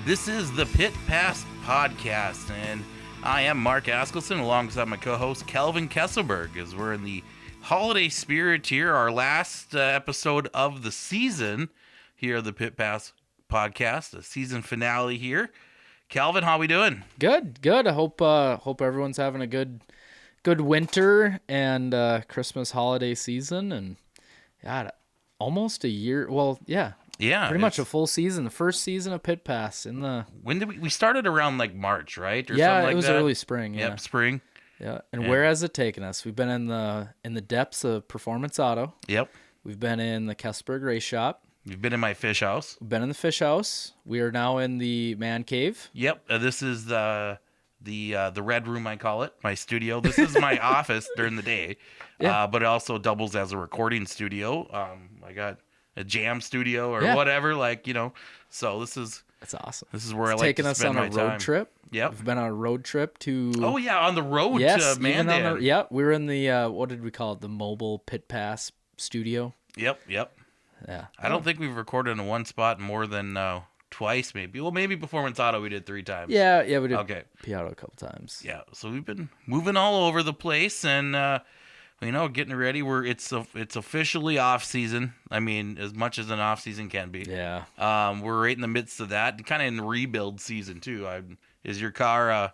This is the Pit Pass Podcast, and I am Mark Askelson alongside my co-host Kalvin Kesselberg, as we're in the holiday spirit here, our last episode of the season here of the Pit Pass Podcast, a season finale here. Kalvin, how we doing? Good. I hope everyone's having a good winter and Christmas holiday season, and God, almost a year. Well, yeah, pretty much a full season. The first season of Pit Pass in the. When did we started around like March, right? Or yeah, something like it was that? early spring. Yeah. Yep, spring. Yeah, and where has it taken us? We've been in the depths of Performance Auto. Yep. We've been in the Kesselberg Race Shop. You've been in my fish house. We've been in the fish house. We are now in the man cave. Yep. This is the red room, I call it, my studio. This is my office during the day, but it also doubles as a recording studio. I got a jam studio or whatever, so that's awesome. This is where I like to spend my time. Taking us on a road trip. Yep. We've been on a road trip to... Oh, yeah, on the road to Mandan. We were in the, what did we call it? The mobile Pit Pass studio. Yep. Yeah. I don't think we've recorded in one spot more than twice, maybe. Well, maybe Performance Auto we did 3 times. Yeah, we did P-Auto a couple times. Yeah, so we've been moving all over the place and... getting ready. It's officially off season. I mean, as much as an off season can be. Yeah. We're right in the midst of that, kind of in rebuild season too. Is your car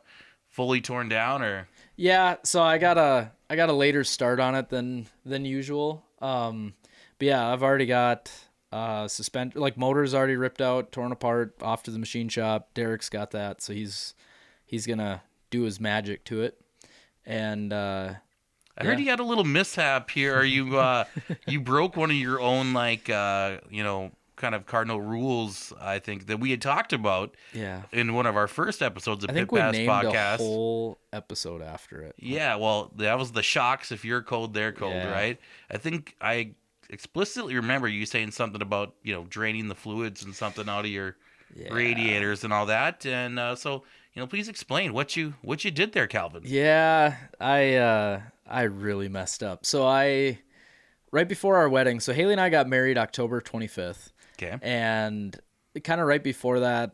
fully torn down or? Yeah. So I got a later start on it than usual. But yeah, I've already got motor's already ripped out, torn apart, off to the machine shop. Derek's got that, so he's gonna do his magic to it, and. I heard you had a little mishap here. Are you you broke one of your own kind of cardinal rules, I think, that we had talked about in one of our first episodes of Pit Pass Podcast. I think we named a whole episode after it. Yeah, well, that was the shocks. If you're cold, they're cold, right? I think I explicitly remember you saying something about, draining the fluids and something out of your radiators and all that. And so, please explain what you did there, Kalvin. Yeah, I really messed up. So right before our wedding, so Haley and I got married October 25th. Okay. And kind of right before that,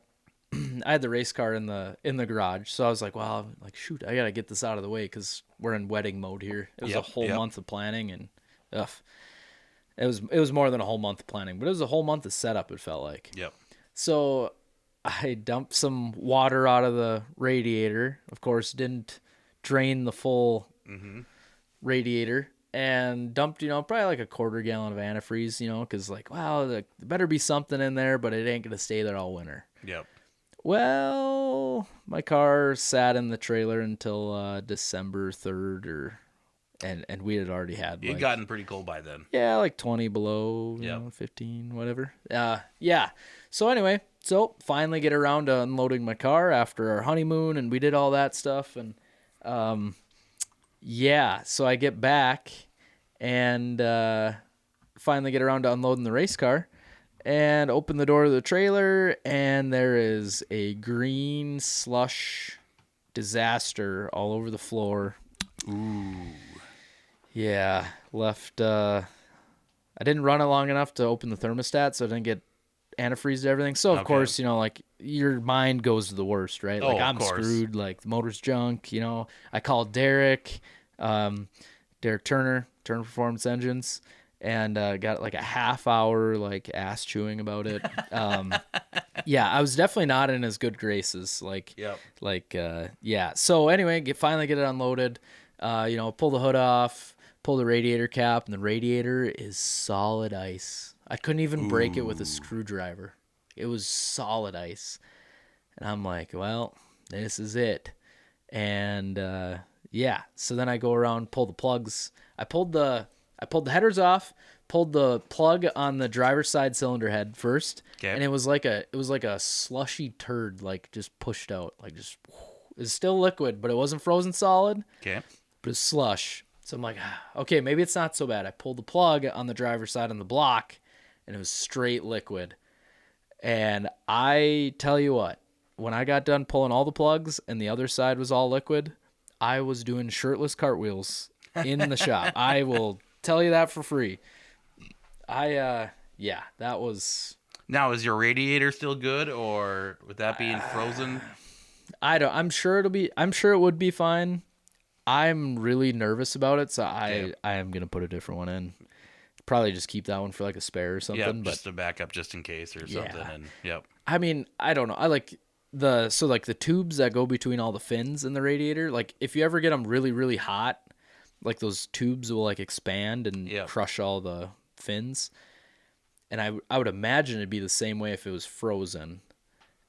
I had the race car in the garage. So I was like, well, shoot, I got to get this out of the way because we're in wedding mode here. It was a whole month of planning and it was more than a whole month of planning, but it was a whole month of setup, it felt like. Yep. So I dumped some water out of the radiator. Of course, didn't drain the full radiator, and dumped, probably like a quarter gallon of antifreeze, because there better be something in there, but it ain't going to stay there all winter. Yep. Well, my car sat in the trailer until December 3rd and we had already had it gotten pretty cold by then. Yeah, like 20 below, 15, whatever. Yeah. So anyway, finally get around to unloading my car after our honeymoon, and we did all that stuff, and so I get back and finally get around to unloading the race car and open the door of the trailer, and there is a green slush disaster all over the floor. Ooh. Yeah, left. I didn't run it long enough to open the thermostat, so I didn't get antifreeze to everything. So, of course, your mind goes to the worst, right? I'm screwed. The motor's junk. I called Derek Turner Performance Engines, and got a half hour ass chewing about it. I was definitely not in as good graces. So anyway, finally get it unloaded. Pull the hood off, pull the radiator cap, and the radiator is solid ice. I couldn't even break it with a screwdriver. It was solid ice. And I'm like, well, this is it. And so then I go around, pull the plugs. I pulled the headers off, pulled the plug on the driver's side cylinder head first, and it was like a slushy turd, just pushed out, it's still liquid, but it wasn't frozen solid. Okay. But it's slush. So I'm like, okay, maybe it's not so bad. I pulled the plug on the driver's side on the block, and it was straight liquid. And I tell you what, when I got done pulling all the plugs and the other side was all liquid, I was doing shirtless cartwheels in the shop. I will tell you that for free. That was Now, is your radiator still good, or with that being frozen? I'm sure it would be fine. I'm really nervous about it, so Okay. I am gonna put a different one in. Probably just keep that one for like a spare or something. Yep, But just a backup just in case or something. yeah, And yep. I mean, I don't know. I like the tubes that go between all the fins in the radiator. Like if you ever get them really really hot, like those tubes will like expand and Yep. crush all the fins. And I would imagine it'd be the same way if it was frozen.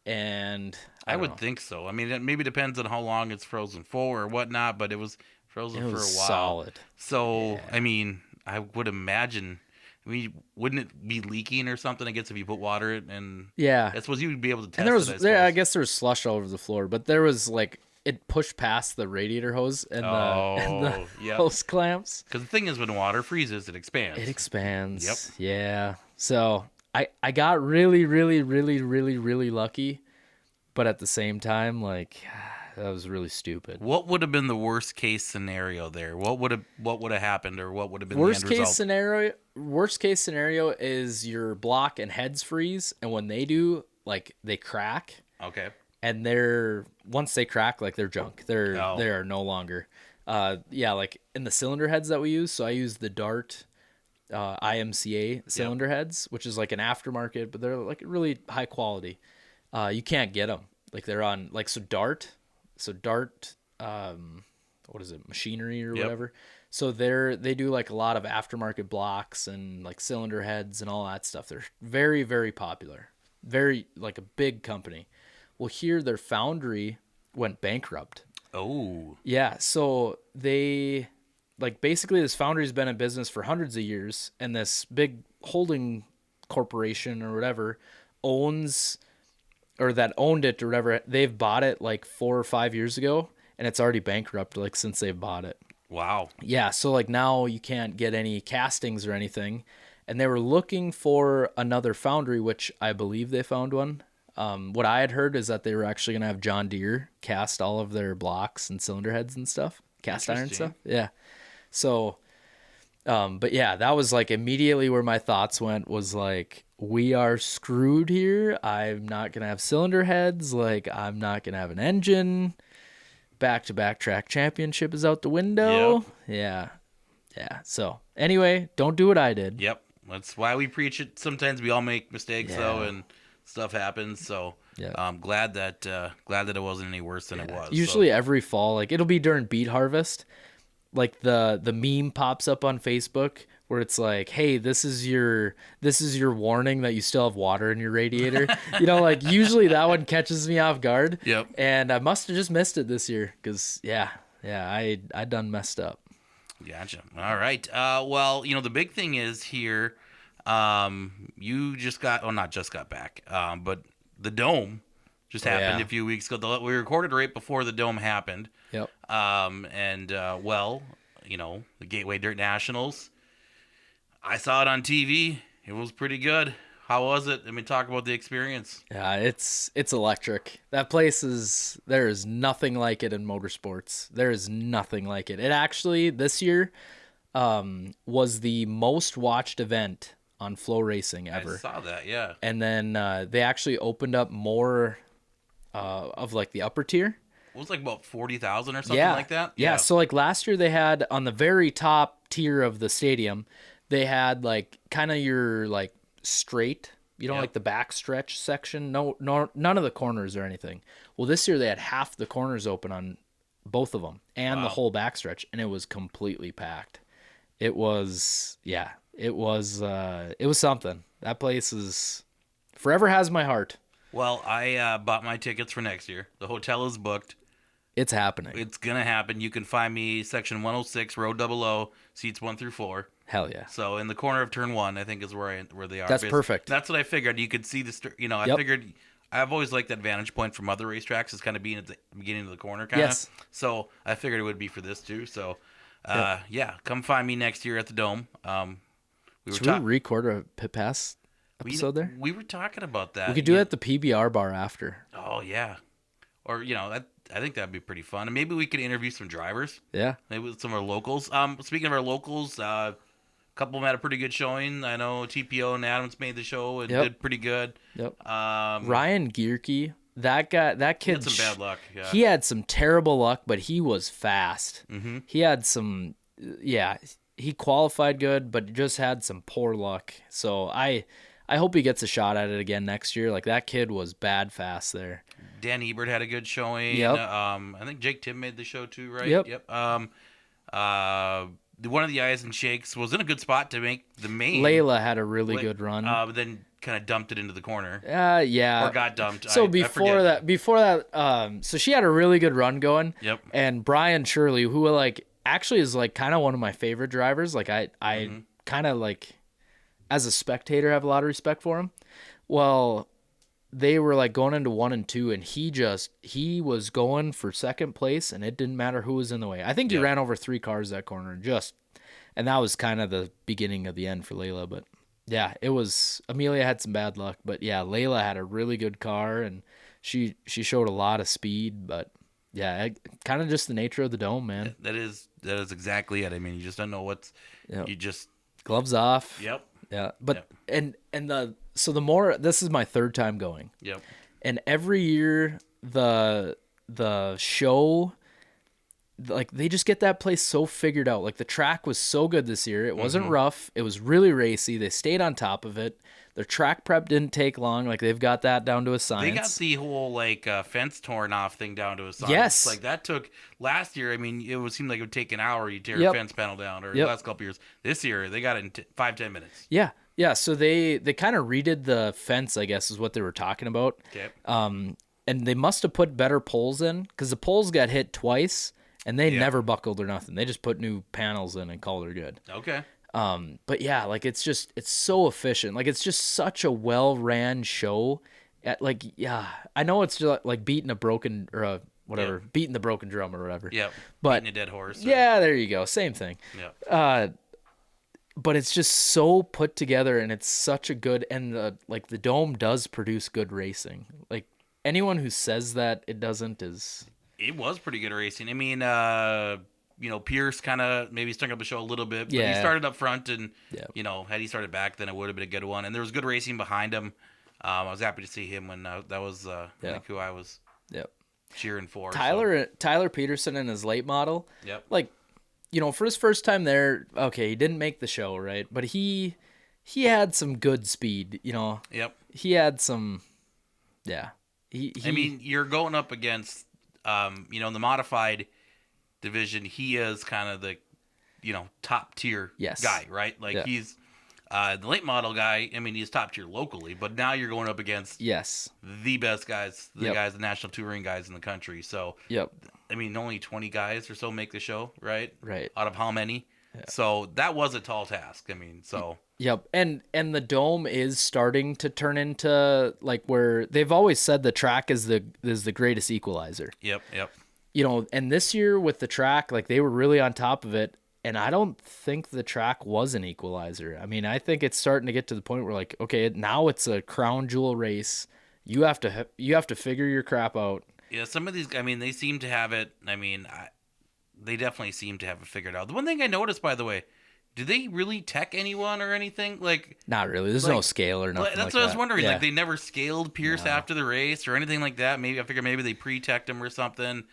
And I don't would know. think so. I mean, it maybe depends on how long it's frozen for or whatnot, but it was frozen It for was a while. solid. So, Yeah. I mean, I would imagine. I mean, wouldn't it be leaking or something? I guess if you put water in, and Yeah. I suppose you would be able to test And there was it. I guess there was slush all over the floor, but there was like it pushed past the radiator hose and the Yep. hose clamps. Because the thing is, when water freezes, it expands. It expands. Yep. Yeah. So I got really, really, really, really, really lucky, but at the same time, like that was really stupid. What would have been the worst case scenario there? What would have happened, or what would have been Worst the end case result? scenario. Worst case scenario is your block and heads freeze, and when they do, like they crack, Okay. and once they crack, like they're junk. They are no longer. Yeah, like in the cylinder heads that we use. So I use the Dart IMCA cylinder heads, which is like an aftermarket, but they're like really high quality. You can't get them. Like they're on like Dart, what is it, machinery or Yep. whatever. So they do like a lot of aftermarket blocks and like cylinder heads and all that stuff. They're very very popular, very like a big company. Well, here their foundry went bankrupt. Oh. Yeah, so they like basically this foundry's been in business for hundreds of years, and this big holding corporation or whatever owns or that owned it or whatever, they've bought it like 4 or 5 years ago, and it's already bankrupt like since they've bought it. Wow. Yeah, so like now you can't get any castings or anything, and they were looking for another foundry, which I believe they found one. What I had heard is that they were actually gonna have John Deere cast all of their blocks and cylinder heads and stuff, cast iron stuff. Yeah. So, but yeah, that was like immediately where my thoughts went was like, we are screwed here. I'm not gonna have cylinder heads. Like, I'm not gonna have an engine. Back-to-back track championship is out the window. Yep. Yeah. So anyway, don't do what I did. Yep. That's why we preach it. Sometimes we all make mistakes though, Yeah. and stuff happens. So Yeah. I'm glad that it wasn't any worse than it was. Usually every fall, like it'll be during beet harvest, like the meme pops up on Facebook where it's like, hey, this is your warning that you still have water in your radiator. Like usually that one catches me off guard. Yep. And I must have just missed it this year because I done messed up. Gotcha. All right. Well, the big thing is here. You not just got back. But the dome just happened yeah. a few weeks ago. We recorded right before the dome happened. Yep. The Gateway Dirt Nationals. I saw it on TV. It was pretty good. How was it? I mean, talk about the experience. Yeah, it's electric. That place there is nothing like it in motorsports. There is nothing like it. It actually this year was the most watched event on Flow Racing ever. I saw that, yeah. And then they actually opened up more of like the upper tier. It was like about 40,000 or something like that. Yeah. So like last year they had on the very top tier of the stadium, they had like kind of your like straight, like the back stretch section. No, none of the corners or anything. Well, this year they had half the corners open on both of them and the whole back stretch, and it was completely packed. It was something. That place is forever has my heart. Well, I bought my tickets for next year. The hotel is booked. It's happening. It's gonna happen. You can find me section 106, row 00, seats 1 through 4. Hell yeah. So in the corner of turn 1, I think is where they are. That's perfect. That's what I figured. You could see I Yep. figured I've always liked that vantage point from other racetracks is kind of being at the beginning of the corner, kind of. Yes. So I figured it would be for this too. So, come find me next year at the Dome. Should we record a pit pass episode there? We were talking about that. We could do it at the PBR bar after. Oh yeah, or I think that'd be pretty fun. And maybe we could interview some drivers. Yeah. Maybe with some of our locals. Speaking of our locals, couple of them had a pretty good showing. I know TPO and Adams made the show and did pretty good. Yep. Ryan Gierke, that kid he had some bad luck. Yeah. He had some terrible luck, but he was fast. Mm-hmm. He had some, he qualified good, but just had some poor luck. So I hope he gets a shot at it again next year. Like, that kid was bad fast there. Dan Ebert had a good showing. Yep. I think Jake Tim made the show too, right? Yep. One of the Eyes and Shakes was in a good spot to make the main. Layla had a really good run. But then kind of dumped it into the corner. Yeah. Or got dumped. So before that, so she had a really good run going. Yep. And Brian Shirley, who like actually is like kind of one of my favorite drivers. Like I kind of like, as a spectator, have a lot of respect for him. Well, they were like going into 1 and 2, and he was going for second place, and it didn't matter who was in the way. I think he ran over 3 cars that corner, and that was kind of the beginning of the end for Layla. But yeah, it was, Amelia had some bad luck, but yeah, Layla had a really good car, and she showed a lot of speed. But yeah, kind of just the nature of the dome, man. That is exactly it. I mean, you just don't know what's you just gloves off. Yep. Yeah, but the more, this is my 3rd time going. Yep. And every year the show, like, they just get that place so figured out. Like, the track was so good this year. It wasn't rough. It was really racy. They stayed on top of it. Their track prep didn't take long. Like, they've got that down to a science. They got the whole fence torn off thing down to a science. Yes. Like, that took last year. I mean, it seemed like it would take an hour. You tear a fence panel down, or the last couple years. This year, they got it in 5-10 minutes. Yeah. Yeah. So they kind of redid the fence, I guess, is what they were talking about. Okay. And they must have put better poles in, because the poles got hit twice, and they never buckled or nothing. They just put new panels in and called her good. Okay. But yeah, like, it's so efficient. Like, it's just such a well-ran show. I know it's just like beating a broken or beating the broken drum or whatever. Yeah. But beating a dead horse. Yeah, there you go. Same thing. Yeah. But it's just so put together, and it's such a good, and the dome does produce good racing. Like, anyone who says that it doesn't is. It was pretty good racing. I mean, Pierce kind of maybe stunk up the show a little bit, but he started up front, and had he started back, then it would have been a good one. And there was good racing behind him. I was happy to see him when that was like who I was cheering for. Tyler Peterson and his late model. Yep. Like, for his first time there, okay, he didn't make the show, right? But he had some good speed. Yep. He had some. Yeah. I mean, you're going up against, in the modified division, he is kind of the, top tier guy, right? Like, he's the late model guy. I mean, he's top tier locally, but now you're going up against the best guys, the national touring guys in the country. So, I mean, only 20 guys or so make the show, right? Right. Out of how many? Yeah. So that was a tall task. I mean, so. Yep. And the dome is starting to turn into, like, where they've always said the track is the greatest equalizer. Yep. And this year with the track, like, they were really on top of it. And I don't think the track was an equalizer. I mean, I think it's starting to get to the point where, like, okay, now it's a crown jewel race. You have to figure your crap out. Yeah, some of these, I mean, they seem to have it. I mean, they definitely seem to have it figured out. The one thing I noticed, by the way, do they really tech anyone or anything? Like, not really. There's no scale or nothing. That's what I was wondering. Yeah. Like, they never scaled Pierce after the race or anything like that. Maybe I figure maybe they pre-teched him or something.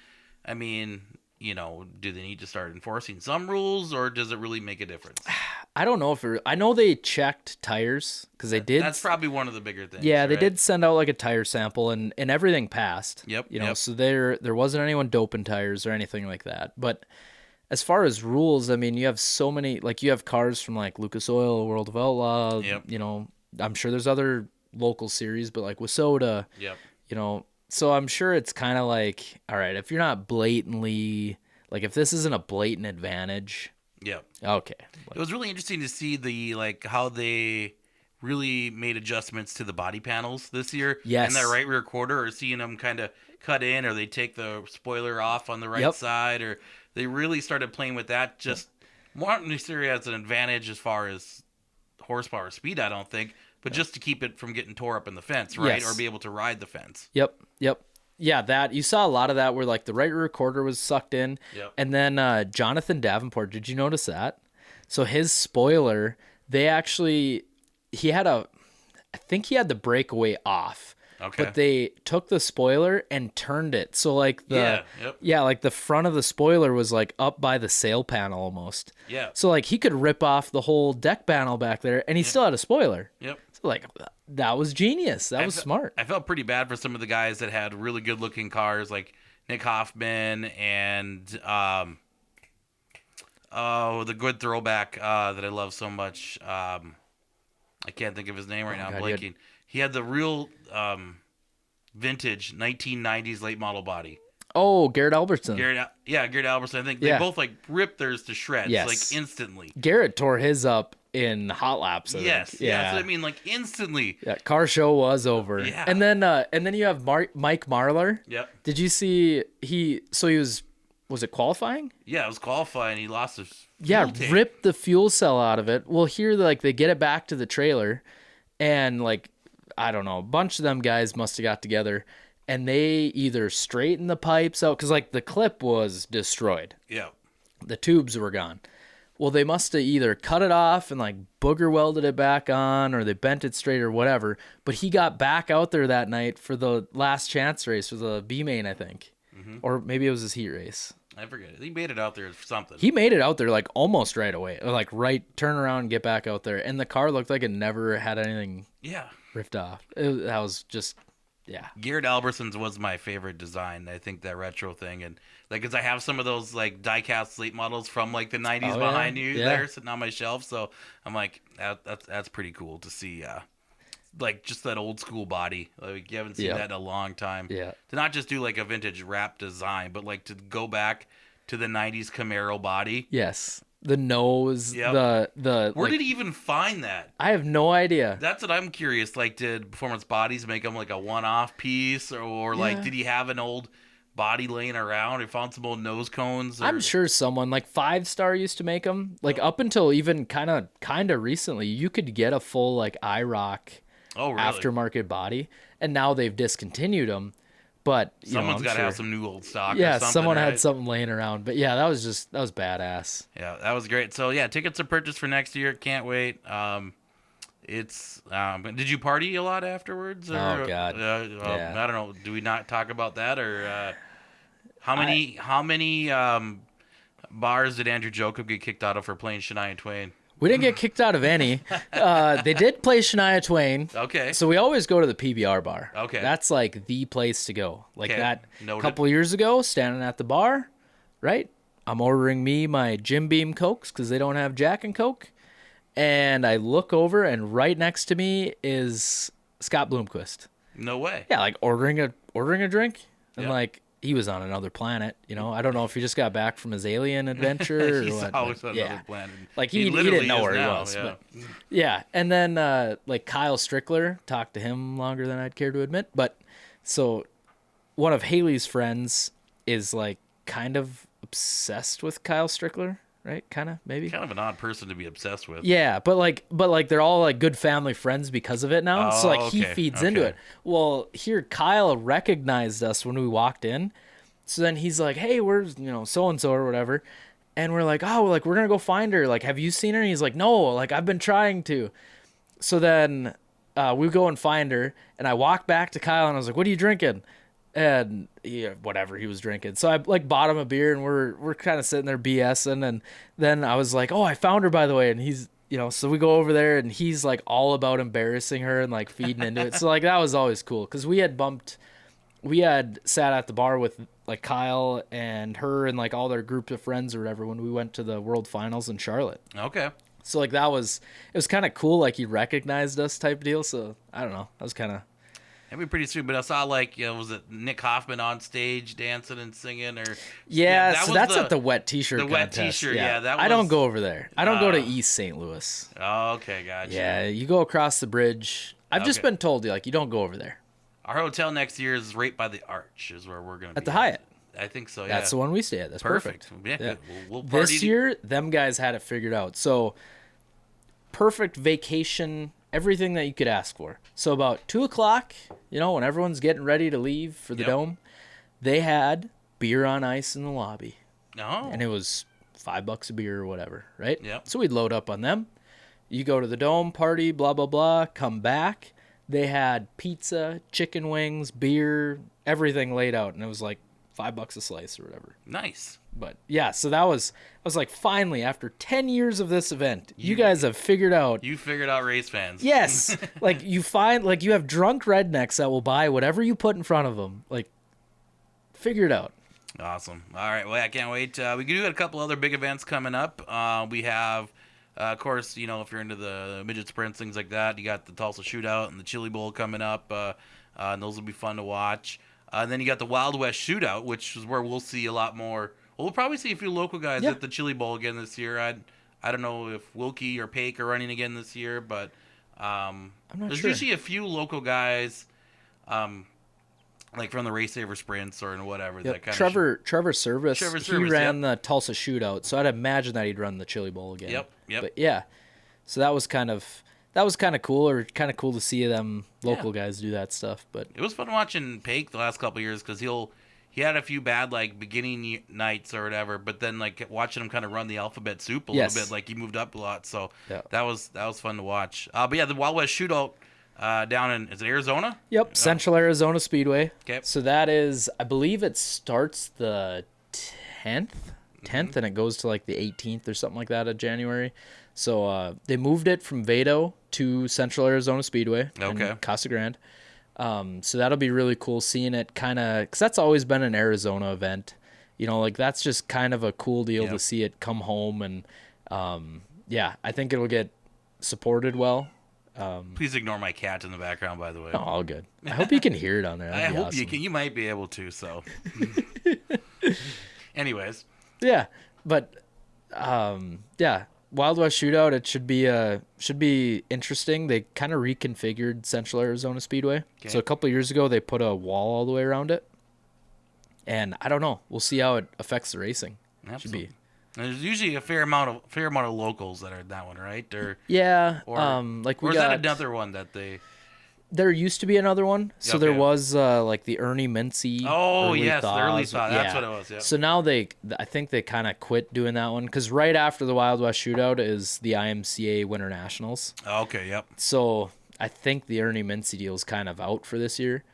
I mean, do they need to start enforcing some rules, or does it really make a difference? I don't know I know they checked tires, because they did. That's probably one of the bigger things. Yeah, they did send out like a tire sample, and everything passed. Yep. So there wasn't anyone doping tires or anything like that. But as far as rules, I mean, you have so many, like, you have cars from like Lucas Oil, World of Outlaw. Yep. I'm sure there's other local series, but like with Soda. Yep. So I'm sure it's kind of like, all right, if you're not blatantly, like, if this isn't a blatant advantage. Yep. Okay. It was really interesting to see how they really made adjustments to the body panels this year. Yes. And that right rear quarter, or seeing them kind of cut in, or they take the spoiler off on the right side, or they really started playing with that. Just not necessarily as an advantage as far as horsepower speed, I don't think, but just to keep it from getting tore up in the fence, right? Yes. Or be able to ride the fence. Yep. Yeah, that you saw a lot of that where like the right rear quarter was sucked in. Yep. And then Jonathan Davenport, did you notice that? So his spoiler, I think he had the breakaway off. Okay. But they took the spoiler and turned it. So like like the front of the spoiler was like up by the sail panel almost. Yeah. So like he could rip off the whole deck panel back there and he still had a spoiler. Yep. So like that was genius. That was smart. I felt pretty bad for some of the guys that had really good looking cars like Nick Hoffman and the good throwback that I love so much. I can't think of his name right now. I'm blanking. He had the real vintage 1990s late model body. Oh, Garrett Albertson. Garrett Albertson. I think they both like ripped theirs to shreds like instantly. Garrett tore his up in hot laps. I think. Yeah, that's what I mean. Like instantly. Yeah, car show was over. Yeah. And then you have Mike Marlar. Yep. Did you see he was it qualifying? Yeah, it was qualifying. He lost his ripped the fuel cell out of it. Well, here like they get it back to the trailer, and like I don't know, a bunch of them guys must have got together, and they either straightened the pipes out because like the clip was destroyed. Yeah. The tubes were gone. Well, they must have either cut it off and like booger welded it back on, or they bent it straight or whatever. But he got back out there that night for the last chance race for the B main, I think. Or maybe it was his heat race. I forget. He made it out there for something. He made it out there like almost right away. Like turn around and get back out there. And the car looked like it never had anything ripped off. That was just, Garrett Albertson's was my favorite design. I think that retro thing. And like, cause I have some of those like die-cast late models from like the 90s behind you there sitting on my shelf. So I'm like, that's pretty cool to see. Like just that old school body. Like you haven't seen that in a long time. Yeah. To not just do like a vintage wrap design, but like to go back to the 90s Camaro body. Yes. The nose, the Where did he even find that? I have no idea. That's what I'm curious. Like, did Performance Bodies make them like a one-off piece, or like did he have an old body laying around? He found some old nose cones. I'm sure someone like 5-Star used to make them. Like up until even kind of recently, you could get a full like IROC aftermarket body, and now they've discontinued them. But someone's got to have some new old stock. Yeah, or something, someone right? had something laying around. But yeah, that was badass. Yeah, that was great. So yeah, tickets are purchased for next year. Can't wait. Did you party a lot afterwards? Or, oh God. I don't know. Do we not talk about that, or how many bars did Andrew Jacob get kicked out of for playing Shania Twain? We didn't get kicked out of any. They did play Shania Twain. Okay. So we always go to the PBR bar. Okay. That's like the place to go. Like that Noted. a couple years ago, standing at the bar, right? I'm ordering me my Jim Beam Cokes because they don't have Jack and Coke. And I look over, and right next to me is Scott Bloomquist. No way. Yeah, like ordering a drink. And like, he was on another planet, I don't know if he just got back from his alien adventure or He's what. always on another planet. Like he didn't know where he now, was. But and then like Kyle Strickler, talked to him longer than I'd care to admit. But so one of Haley's friends is like kind of obsessed with Kyle Strickler, right? Kind of, maybe. Kind of an odd person to be obsessed with. Yeah, but like they're all like good family friends because of it now. So like he feeds into it. Well, here Kyle recognized us when we walked in. So then he's like, "Hey, where's so and so or whatever?" And we're like, "Oh, like we're gonna go find her. Like, have you seen her?" And he's like, "No, like I've been trying to." So then we go and find her, and I walk back to Kyle and I was like, "What are you drinking?" And whatever he was drinking. So I like bought him a beer, and we're kind of sitting there BSing, and then I was like, "Oh, I found her, by the way." And he's so we go over there, and he's like all about embarrassing her and like feeding into it. So like that was always cool because we had sat at the bar with like Kyle and her and like all their group of friends or whatever when we went to the World Finals in Charlotte. Okay. So like it was kind of cool, like he recognized us type deal. So I don't know, that was kind of. That'd be pretty sweet. But I saw like was it Nick Hoffman on stage dancing and singing or? Yeah, so that's at the wet T-shirt. The wet T-shirt, yeah. That was... I don't go over there. I don't go to East St. Louis. Oh, okay, gotcha. Yeah, you go across the bridge. I've just been told you don't go over there. Our hotel next year is right by the Arch, is where we're going to be. At the Hyatt. I think so, yeah. That's the one we stay at. That's perfect. Yeah. We'll party. This year, them guys had it figured out. So, perfect vacation, everything that you could ask for. So, about 2 o'clock, when everyone's getting ready to leave for the Dome, they had beer on ice in the lobby. Oh. And it was $5 a beer or whatever, right? Yep. So we'd load up on them. You go to the Dome, party, blah, blah, blah, come back. They had pizza, chicken wings, beer, everything laid out. And it was like $5 a slice or whatever. Nice. But yeah, so I was like, finally, after 10 years of this event, you guys have figured out. You figured out race fans. Yes. Like you have drunk rednecks that will buy whatever you put in front of them. Like, figure it out. Awesome. All right. Well, I can't wait. We do got a couple other big events coming up. We have, of course, you know, if you're into the midget sprints, things like that, you got the Tulsa Shootout and the Chili Bowl coming up. And those will be fun to watch. And then you got the Wild West Shootout, which is where we'll see a lot more. We'll probably see a few local guys at the Chili Bowl again this year. I don't know if Wilkie or Paik are running again this year, but I'm not there's sure. usually a few local guys. Like from the Race Saver Sprints or whatever. Yep. That kind Trevor Service, he ran yep. the Tulsa Shootout, so I'd imagine that he'd run the Chili Bowl again. Yep. But yeah, so that was kind of cool, or kind of cool to see them local guys do that stuff. But it was fun watching Paik the last couple of years because he had a few bad like beginning nights or whatever, but then like watching him kind of run the alphabet soup a little bit, like he moved up a lot. So that was fun to watch. But yeah, the Wild West Shootout. Down in, is it Arizona? Yep, Central Arizona Speedway. Okay. So that is, I believe it starts the 10th, and it goes to like the 18th or something like that of January. So they moved it from Vado to Central Arizona Speedway in Casa Grande. So that'll be really cool seeing it kind of, because that's always been an Arizona event. You know, like that's just kind of a cool deal to see it come home. And yeah, I think it'll get supported well. Please ignore my cat in the background, by the way. Oh, all good. I hope you can hear it on there. I hope you can. You might be able to. So, anyways, yeah, but yeah, Wild West Shootout. It should be interesting. They kind of reconfigured Central Arizona Speedway. Okay. So a couple of years ago, they put a wall all the way around it, and I don't know. We'll see how it affects the racing. Absolutely. Should be. There's usually a fair amount of locals that are in that one, right? Or yeah, like we got. Or is that another one that they? There used to be another one. So there was like the Ernie Mincy. Oh yes, the early thaw. That's what it was. Yeah. So now I think they kind of quit doing that one because right after the Wild West Shootout is the IMCA Winter Nationals. Okay. Yep. So I think the Ernie Mincy deal is kind of out for this year,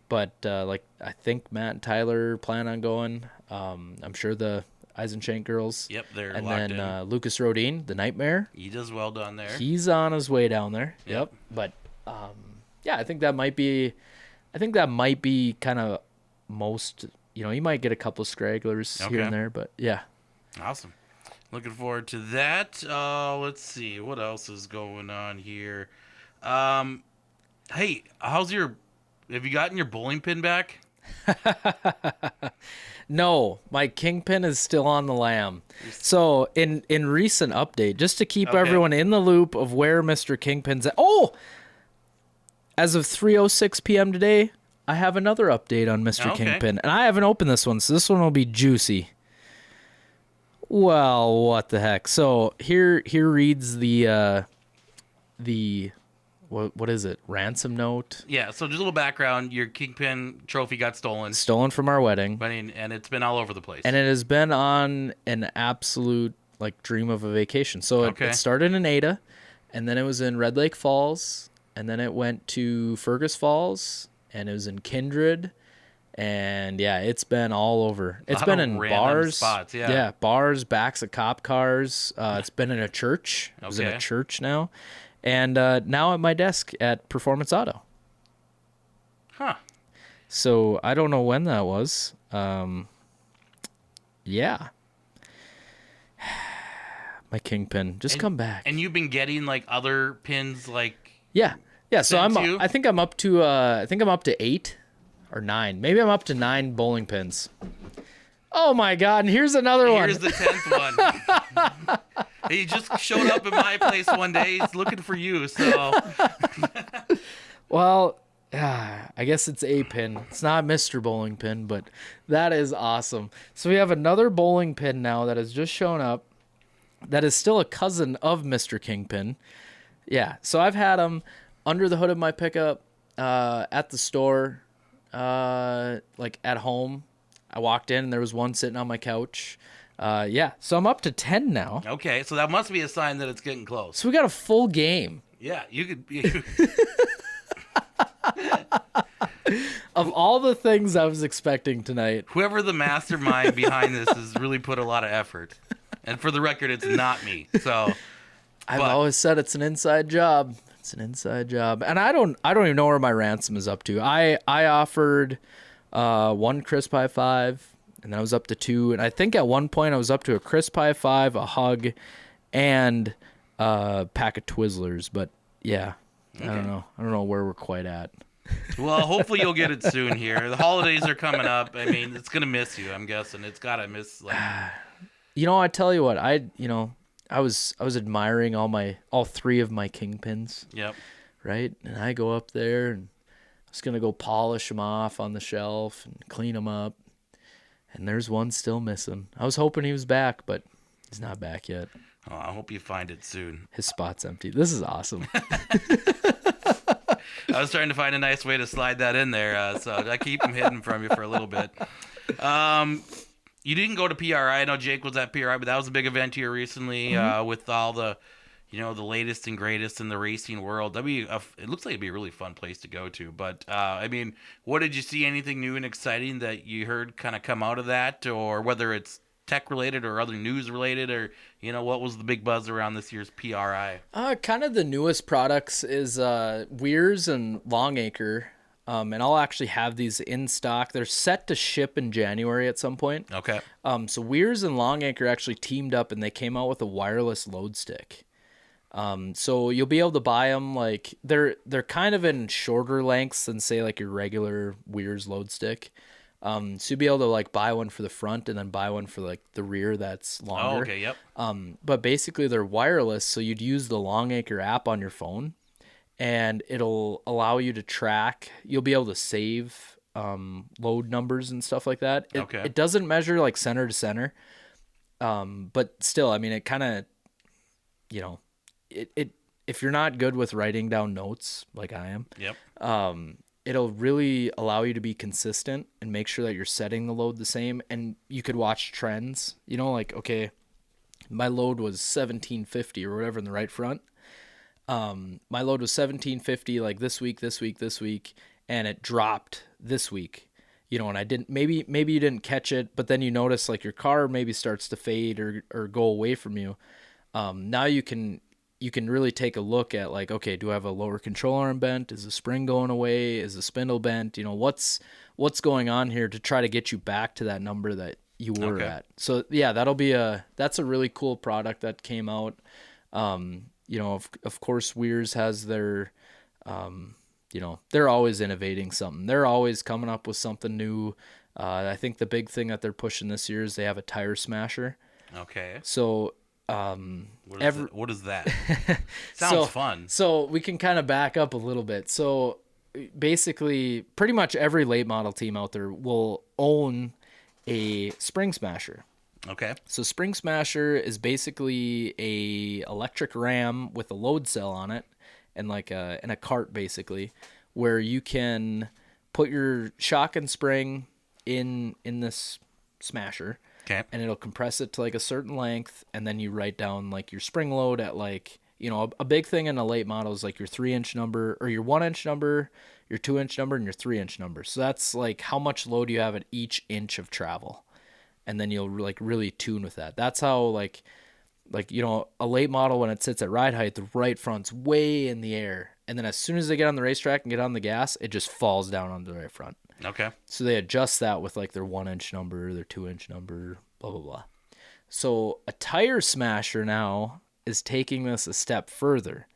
but like I think Matt and Tyler plan on going. I'm sure the Eisenshank girls. Yep, they're and locked then in. Lucas Rodin, the Nightmare. He does well down there. He's on his way down there. Yep. But yeah, I think that might be kind of most. You know, you might get a couple stragglers here and there, but yeah. Awesome. Looking forward to that. Let's see what else is going on here. Hey, have you gotten your bowling pin back? No, my kingpin is still on the lamb. So in recent update, just to keep everyone in the loop of where Mr. Kingpin's at. Oh, as of 3:06 p.m. today, I have another update on Mr. Kingpin, and I haven't opened this one, so this one will be juicy. Well, what the heck? So here reads the what is it? Ransom note? Yeah, so just a little background. Your Kingpin trophy got stolen. Stolen from our wedding. And it's been all over the place. And it has been on an absolute like dream of a vacation. So it started in Ada, and then it was in Red Lake Falls, and then it went to Fergus Falls, and it was in Kindred. And yeah, it's been all over. It's been in bars, spots, bars, backs of cop cars. It's been in a church. It was in a church now. And now at my desk at Performance Auto. Huh. So I don't know when that was. Yeah. My kingpin. Just come back. And you've been getting like other pins like Yeah. So I think I'm up to 8 or 9. Maybe I'm up to 9 bowling pins. Oh my god, and here's another one. Here's the 10th one. He just showed up at my place one day. He's looking for you, so. Well, I guess it's a pin. It's not Mr. Bowling Pin, but that is awesome. So we have another bowling pin now that has just shown up that is still a cousin of Mr. Kingpin. Yeah, so I've had them under the hood of my pickup, at the store, like at home. I walked in and there was one sitting on my couch. Yeah, so I'm up to 10 now. Okay, so that must be a sign that it's getting close. So we got a full game. Yeah, you could. Of all the things I was expecting tonight. Whoever the mastermind behind this has really put a lot of effort. And for the record, it's not me. So I've always said it's an inside job. It's an inside job. And I don't even know where my ransom is up to. I offered 1 crisp high 5, and then I was up to 2. And I think at one point I was up to a crisp high 5, a hug, and a pack of Twizzlers. But yeah, okay. I don't know where we're quite at. Well, hopefully you'll get it soon here. The holidays are coming up. I mean, it's going to miss you, I'm guessing. It's got to miss. Like... I tell you what, I was admiring all 3 of my kingpins. Yep. Right? And I go up there and I was going to go polish them off on the shelf and clean them up. And there's one still missing. I was hoping he was back, but he's not back yet. Oh, I hope you find it soon. His spot's empty. This is awesome. I was trying to find a nice way to slide that in there, so I keep them hidden from you for a little bit. You didn't go to PRI. I know Jake was at PRI, but that was a big event here recently with all the, the latest and greatest in the racing world. It looks like it'd be a really fun place to go to. But, I mean, what did you see? Anything new and exciting that you heard kind of come out of that, or whether it's tech-related or other news-related, or, what was the big buzz around this year's PRI? Kind of the newest products is Weirs and Longacre, and I'll actually have these in stock. They're set to ship in January at some point. Okay. So Weirs and Longacre actually teamed up, and they came out with a wireless load stick. So you'll be able to buy them, like, they're kind of in shorter lengths than, say, like your regular Weirs load stick. So you'll be able to like buy one for the front and then buy one for like the rear that's longer. Oh, okay, yep. But basically they're wireless, so you'd use the Longacre app on your phone, and it'll allow you to track. You'll be able to save load numbers and stuff like that. It doesn't measure like center to center, but still, I mean, it kind of, it if you're not good with writing down notes like I am, yep. It'll really allow you to be consistent and make sure that you're setting the load the same. And you could watch trends, like, okay, my load was 1750 or whatever in the right front. My load was 1750 like this week, and it dropped this week, and I didn't, maybe you didn't catch it, but then you notice like your car maybe starts to fade or go away from you. Now you can really take a look at like, okay, do I have a lower control arm bent? Is the spring going away? Is the spindle bent? What's going on here to try to get you back to that number that you were at. So yeah, that's a really cool product that came out. Of course Weirs has their, they're always innovating something. They're always coming up with something new. I think the big thing that they're pushing this year is they have a tire smasher. Okay. So, what is that? Sounds fun. So we can kind of back up a little bit. So basically, pretty much every late model team out there will own a spring smasher. Okay. So spring smasher is basically a electric ram with a load cell on it, and like in a cart basically, where you can put your shock and spring in this smasher. Okay. And it'll compress it to like a certain length, and then you write down like your spring load at like, a big thing in a late model is like your 3-inch number or your 1-inch number, your 2-inch number, and your 3-inch number. So that's like how much load you have at each inch of travel. And then you'll like really tune with that. That's how like a late model, when it sits at ride height, the right front's way in the air. And then as soon as they get on the racetrack and get on the gas, it just falls down on the right front. Okay. So they adjust that with like their 1-inch number, their 2-inch number, blah, blah, blah. So a tire smasher now is taking this a step further.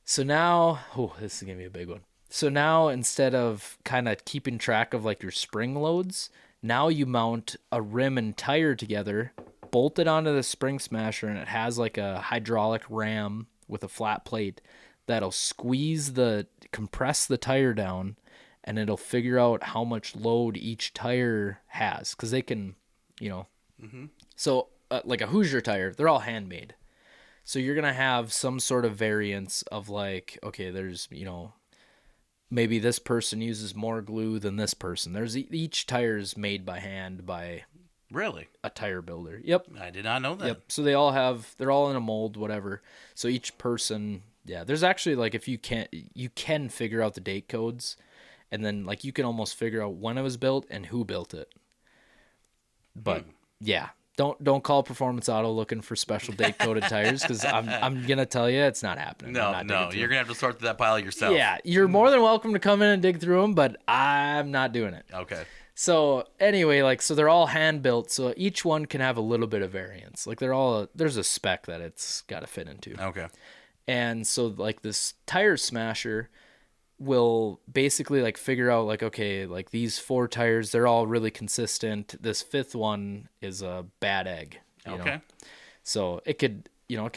So now, this is going to be a big one. So now instead of kind of keeping track of like your spring loads, now you mount a rim and tire together, bolt it onto the spring smasher, and it has like a hydraulic ram with a flat plate that'll compress the tire down, and it'll figure out how much load each tire has, because they can, So like a Hoosier tire, they're all handmade. So you're going to have some sort of variance of like, okay, there's, maybe this person uses more glue than this person. There's each tire is made by hand by, Really? a tire builder. Yep. I did not know that. Yep. So they're all in a mold, whatever. So each person, yeah, there's actually like, if you can figure out the date codes, and then like you can almost figure out when it was built and who built it. But yeah, don't call Performance Auto looking for special date coded tires, because I'm gonna tell you it's not happening. No, you're gonna have to sort through that pile yourself. Yeah, you're more than welcome to come in and dig through them, but I'm not doing it. Okay. So anyway, like, so they're all hand built, so each one can have a little bit of variance. Like there's a spec that it's got to fit into. Okay. And so like this tire smasher will basically like figure out like, okay, like these 4 tires, they're all really consistent. This 5th one is a bad egg. You know? So it could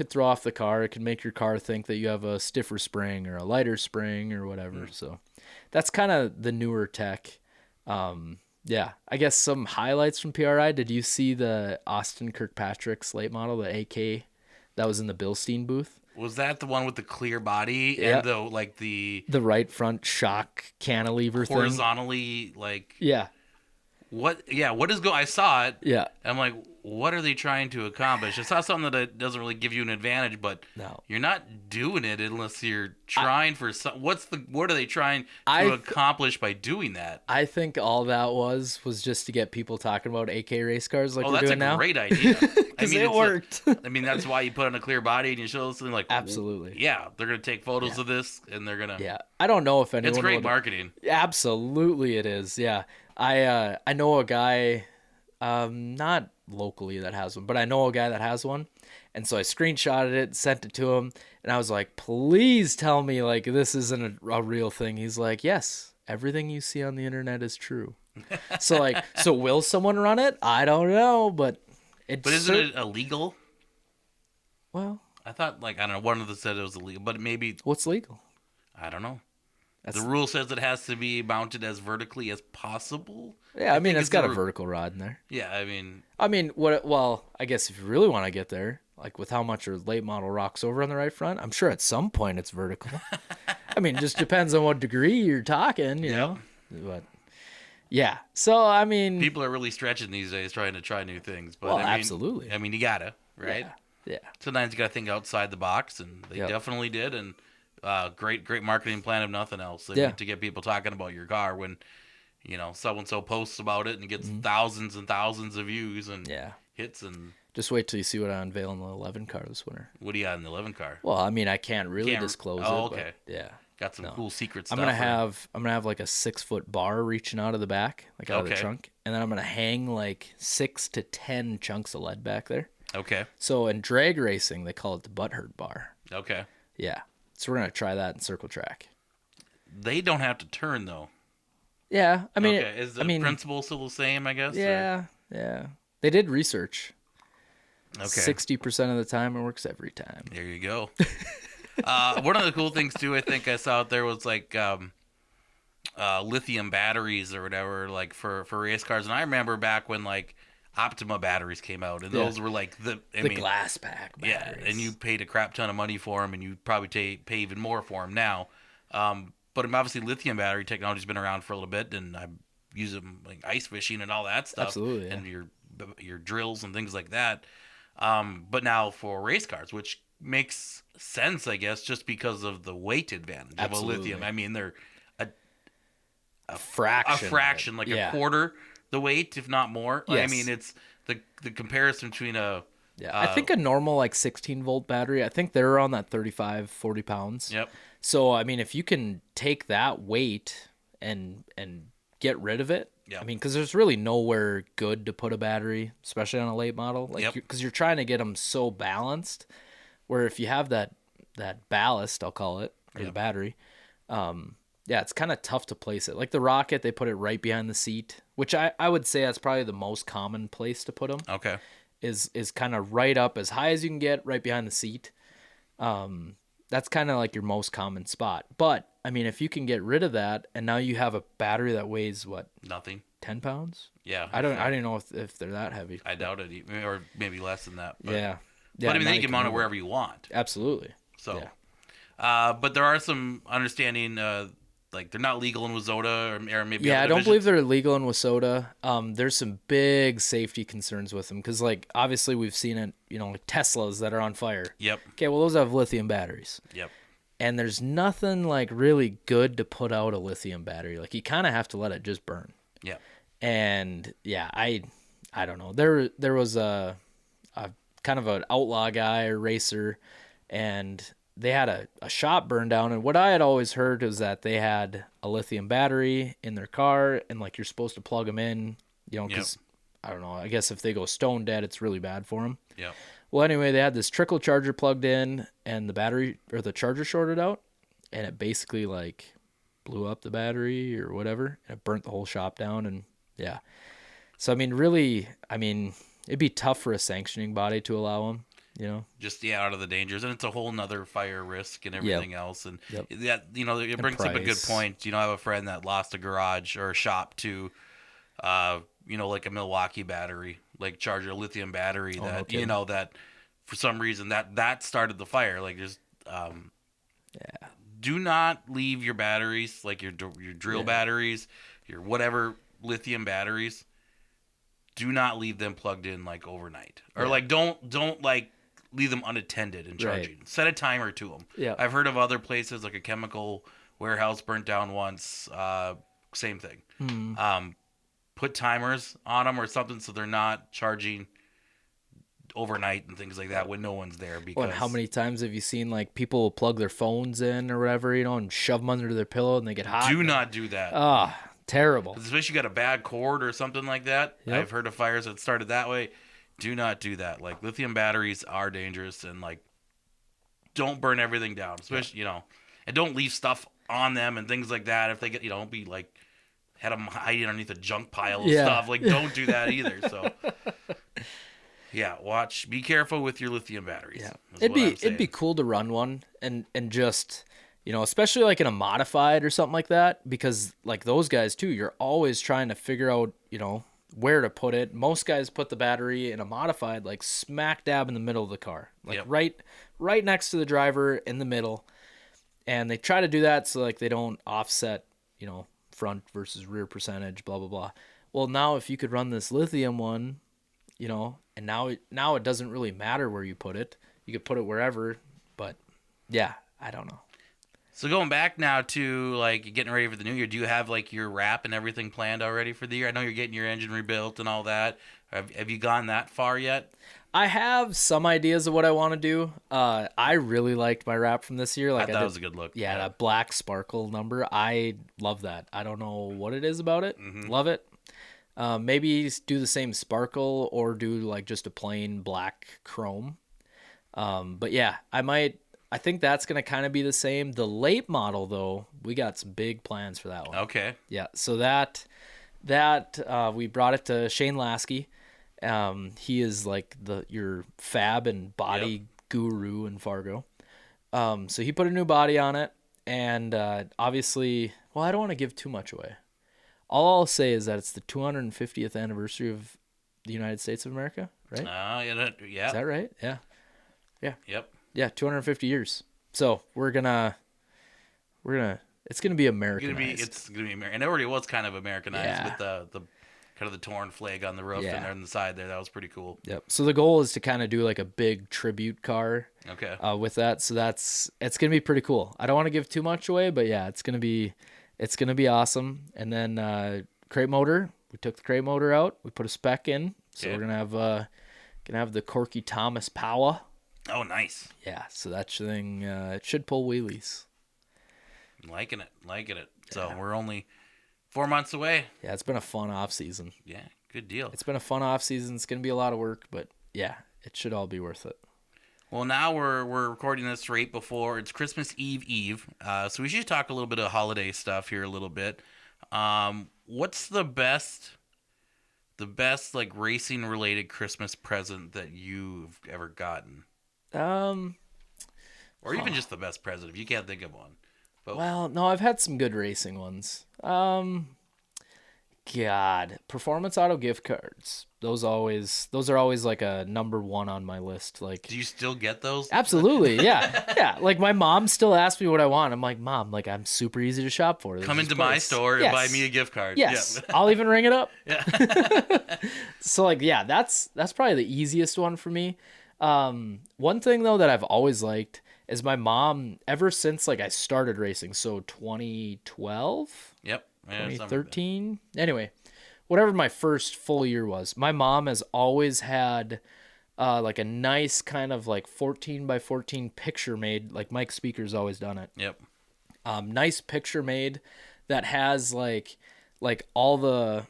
throw off the car. It could make your car think that you have a stiffer spring or a lighter spring or whatever. So that's kind of the newer tech. Yeah, I guess some highlights from PRI. Did you see the Austin Kirkpatrick's late model, the AK, that was in the Bilstein booth? Was that the one with the clear body Yeah. and the right front shock cantilever horizontally thing? like Yeah. What is going? I saw it. Yeah. I'm like, what are they trying to accomplish? I saw something that doesn't really give you an advantage, but No. you're not doing it unless you're trying for some. What are they trying to accomplish by doing that? I think all that was just to get people talking about AK race cars like we're doing now. Oh, that's a great idea. Because it worked. That's why you put on a clear body and you show something like, absolutely. Yeah, they're gonna take photos of this and they're gonna. Yeah, I don't know if anyone. It's great marketing. Absolutely, it is. Yeah, I know a guy, not locally that has one, but I know a guy that has one, and so I screenshotted it, sent it to him, and I was like, please tell me like this isn't a real thing. He's like, yes, everything you see on the internet is true. So will someone run it? I don't know, but isn't it illegal? Well, I thought I don't know. One of them said it was illegal, but maybe what's legal? I don't know. The rule says it has to be mounted as vertically as possible. Yeah, I mean it's got a vertical rod in there. Yeah, I mean what? Well, I guess if you really want to get there, like with how much your late model rocks over on the right front, I'm sure at some point it's vertical. I mean, just depends on what degree you're talking, you know. But yeah, so I mean, people are really stretching these days trying to try new things. But well, absolutely. I mean, you gotta, right? Yeah. Sometimes you gotta think outside the box, and they definitely did. And great marketing plan if nothing else. To get people talking about your car when, so and so posts about it and gets thousands and thousands of views and hits and. Just wait till you see what I unveil in the 11 car this winter. What do you got in the 11 car? Well, I mean, I can't really disclose it. Oh, okay. But yeah. Got some cool secret stuff. I'm gonna have like a 6-foot bar reaching out of the back, like out of the trunk, and then I'm gonna hang like 6 to 10 chunks of lead back there. Okay. So in drag racing, they call it the butthurt bar. Okay. Yeah. So we're gonna try that in circle track. They don't have to turn though. Yeah, I mean, is the principle still the same? I guess. Yeah, yeah. They did research. Okay. 60% of the time, it works every time. There you go. One of the cool things too, I think I saw out there was like lithium batteries or whatever, like for race cars. And I remember back when like Optima batteries came out, and those were like the glass pack batteries. Yeah, and you paid a crap ton of money for them, and you probably pay even more for them now. But obviously, lithium battery technology's been around for a little bit, and I use them like ice fishing and all that stuff. Absolutely, yeah. And your drills and things like that. But now for race cars, which makes sense, I guess, just because of the weight advantage of a lithium. I mean, they're a fraction, like a quarter the weight, if not more. Yes. I mean, it's the comparison between a... Yeah, I think a normal like 16-volt battery, I think they're around that 35, 40 pounds. Yep. So, I mean, if you can take that weight and get rid of it, I mean, because there's really nowhere good to put a battery, especially on a late model. Like, because you're trying to get them so balanced, where if you have that ballast, I'll call it, or the battery, it's kind of tough to place it. Like the Rocket, they put it right behind the seat, which I would say that's probably the most common place to put them. Okay. Is kind of right up as high as you can get, right behind the seat. That's kind of like your most common spot. But I mean, if you can get rid of that, and now you have a battery that weighs what? Nothing. 10 pounds? Yeah. I don't know if they're that heavy. I doubt it, or maybe less than that. But, yeah. But I mean, then you can mount it wherever you want. Absolutely. So, but there are some understanding like they're not legal in Wazota or maybe Yeah, other I don't divisions? believe they're illegal in Wissota. There's some big safety concerns with them because, like, obviously we've seen it, like Teslas that are on fire. Yep. Okay, well, those have lithium batteries. Yep. And there's nothing, like, really good to put out a lithium battery. Like, you kind of have to let it just burn. Yep. And, yeah, I don't know. There was a kind of an outlaw guy or racer, and they had a shop burned down, and what I had always heard was that they had a lithium battery in their car, and like you're supposed to plug them in, because I don't know, I guess if they go stone dead, it's really bad for them. Yep. Well, anyway, they had this trickle charger plugged in, and the battery or the charger shorted out, and it basically like blew up the battery or whatever, and it burnt the whole shop down, and yeah. So really, it'd be tough for a sanctioning body to allow them. Just out of the dangers, and it's a whole nother fire risk and everything else, and that it brings up a good point. I have a friend that lost a garage or a shop to, like a Milwaukee battery, like charger, lithium battery that that for some reason that started the fire. Like just do not leave your batteries, like your drill batteries, your whatever lithium batteries. Do not leave them plugged in like overnight, or like don't like leave them unattended and charging. Right. Set a timer to them. Yeah. I've heard of other places like a chemical warehouse burnt down once. Same thing. Put timers on them or something so they're not charging overnight and things like that when no one's there. Because and how many times have you seen like people plug their phones in or whatever, and shove them under their pillow and they get hot? Do not do that. Terrible. Especially you got a bad cord or something like that. Yep. I've heard of fires that started that way. Do not do that. Like lithium batteries are dangerous, and like don't burn everything down. Especially and don't leave stuff on them and things like that. If they get don't be like had them hiding underneath a junk pile of stuff. Like don't do that either. So be careful with your lithium batteries. Yeah, it'd be cool to run one and just especially like in a modified or something like that, because like those guys too, you're always trying to figure out where to put it. Most guys put the battery in a modified like smack dab in the middle of the car, like right next to the driver in the middle, and they try to do that so like they don't offset front versus rear percentage, blah blah blah. Well, now if you could run this lithium one, and now it doesn't really matter where you put it. You could put it wherever, but I don't know. So going back now to like getting ready for the new year, do you have like your wrap and everything planned already for the year? I know you're getting your engine rebuilt and all that. Have you gone that far yet? I have some ideas of what I want to do. I really liked my wrap from this year. Like that was a good look. Yeah, that black sparkle number. I love that. I don't know what it is about it. Mm-hmm. Love it. Maybe do the same sparkle or do like just a plain black chrome. But yeah, I think that's going to kind of be the same. The late model, though, we got some big plans for that one. Okay. Yeah, so that we brought it to Shane Lasky. He is like your fab and body guru in Fargo. So he put a new body on it, and obviously, well, I don't want to give too much away. All I'll say is that it's the 250th anniversary of the United States of America, right? Yeah. Is that right? Yeah. Yep. Yeah, 250 years. So it's gonna be Americanized. It's gonna be American. And it already was kind of Americanized with the kind of the torn flag on the roof and on the side there. That was pretty cool. Yep. So the goal is to kind of do like a big tribute car. Okay. With that, so it's gonna be pretty cool. I don't want to give too much away, but yeah, it's gonna be awesome. And then crate motor. We took the crate motor out. We put a spec in. So we're gonna have the Corky Thomas power. Oh, nice. Yeah, so that thing it should pull wheelies. Liking it. So we're only 4 months away. Yeah, it's been a fun off season. Yeah, good deal. It's been a fun off season. It's gonna be a lot of work, but yeah, it should all be worth it. Well, now we're recording this right before it's Christmas Eve. So we should talk a little bit of holiday stuff here a little bit. What's the best like racing related Christmas present that you've ever gotten? Or even just the best present if you can't think of one. But well, no, I've had some good racing ones. God, Performance Auto gift cards. Those are always like a number one on my list. Like, Do you still get those? absolutely, yeah, yeah. Like my mom still asks me what I want. I'm like, Mom, like I'm super easy to shop for. There's Come this into my place. store and Yes. buy me a gift card. Yes, Yeah. I'll even ring it up. Yeah. So like, yeah, that's probably the easiest one for me. One thing though that I've always liked is my mom, ever since like I started racing, so 2012, Yep. Yeah, 2013, anyway, whatever my first full year was, my mom has always had like a nice kind of like 14 by 14 picture made, like Mike Speaker's always done it. Yep. Nice picture made that has like all the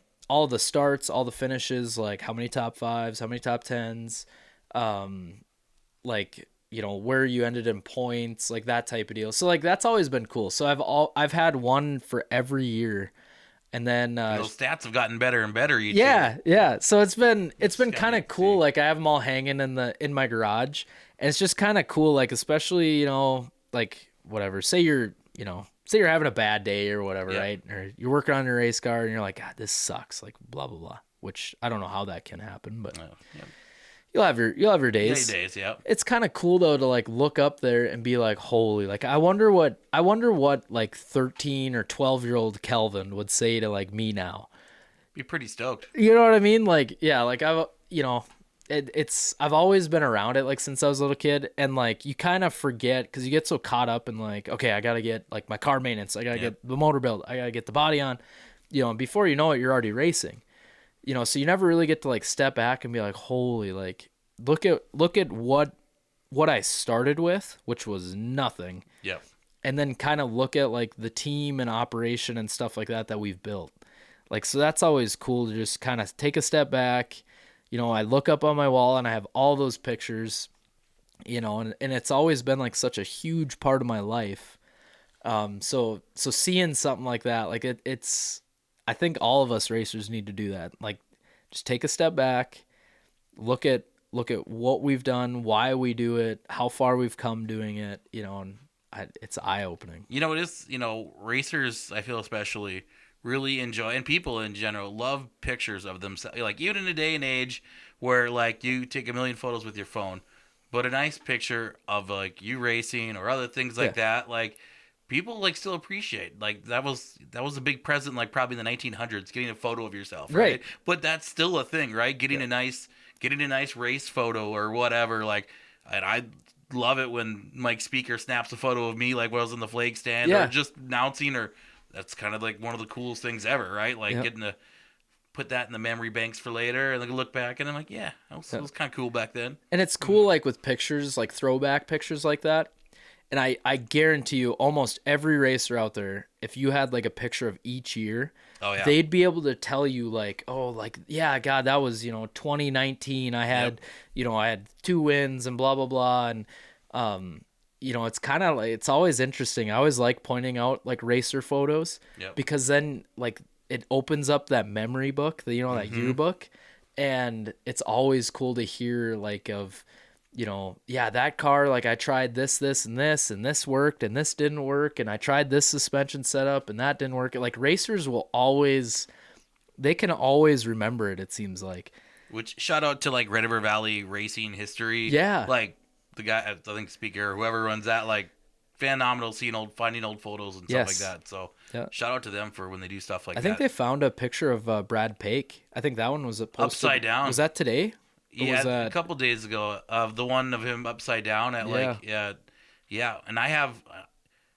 starts, all the finishes, like how many top fives, how many top tens, like, you know, where you ended in points, like that type of deal. So like that's always been cool. So I've had one for every year, and then Those stats have gotten better and better each yeah, year. yeah. So it's been kind of neat to cool. see. Like I have them all hanging in my garage, and it's just kind of cool. Like especially, you know, like whatever. Say you're having a bad day or whatever, Yeah. right? Or you're working on your race car and you're like, God, this sucks. Like blah blah blah. Which I don't know how that can happen, but Yeah. you'll have your days. Days, yeah. It's kind of cool though to like look up there and be like, holy, like I wonder what like 13 or 12-year-old Kalvin would say to like me now. Be pretty stoked. You know what I mean? Like, yeah, like I've always been around it like since I was a little kid, and like you kind of forget because you get so caught up in like, okay, I gotta get like my car maintenance, I gotta get the motor built, I gotta get the body on, you know, and before you know it, you're already racing. You know, so you never really get to like step back and be like, holy, like look at what I started with, which was nothing. Yeah. And then kind of look at like the team and operation and stuff like that we've built. Like, so that's always cool to just kind of take a step back. You know, I look up on my wall and I have all those pictures, you know, and it's always been like such a huge part of my life. So seeing something like that, like it's, I think all of us racers need to do that. Like just take a step back, look at what we've done, why we do it, how far we've come doing it, you know, and it's eye-opening. You know, it is, you know, racers, I feel especially, really enjoy, and people in general love pictures of themselves. Like even in a day and age where like you take a million photos with your phone, but a nice picture of like you racing or other things like that, like people like still appreciate. Like that was a big present, like probably in the 1900s, getting a photo of yourself, right? But that's still a thing, right? Getting a nice race photo or whatever. Like, and I love it when Mike Speaker snaps a photo of me, like when I was in the flag stand or just announcing, or that's kind of like one of the coolest things ever, right? Like getting to put that in the memory banks for later and then look back and I'm like, yeah, that was kind of cool back then. And it's cool, like with pictures, like throwback pictures like that. And I guarantee you, almost every racer out there, if you had like a picture of each year, they'd be able to tell you like, oh, like, yeah, God, that was, you know, 2019. I had, you know, I had 2 wins and blah, blah, blah. And, you know, it's kind of like, it's always interesting. I always like pointing out like racer photos because then like it opens up that memory book, you know, that yearbook. And it's always cool to hear like of, you know, yeah, that car, like I tried this, and this worked and this didn't work. And I tried this suspension setup and that didn't work. Like racers they can always remember it seems like. Which shout out to like Red River Valley racing history. Yeah. Like the guy, I think Speaker, whoever runs that, like phenomenal finding old photos and stuff like that. So shout out to them for when they do stuff like that. I think they found a picture of Brad Pake. I think that one was posted upside down. Was that today? Yeah, a couple days ago of the one of him upside down at like and I have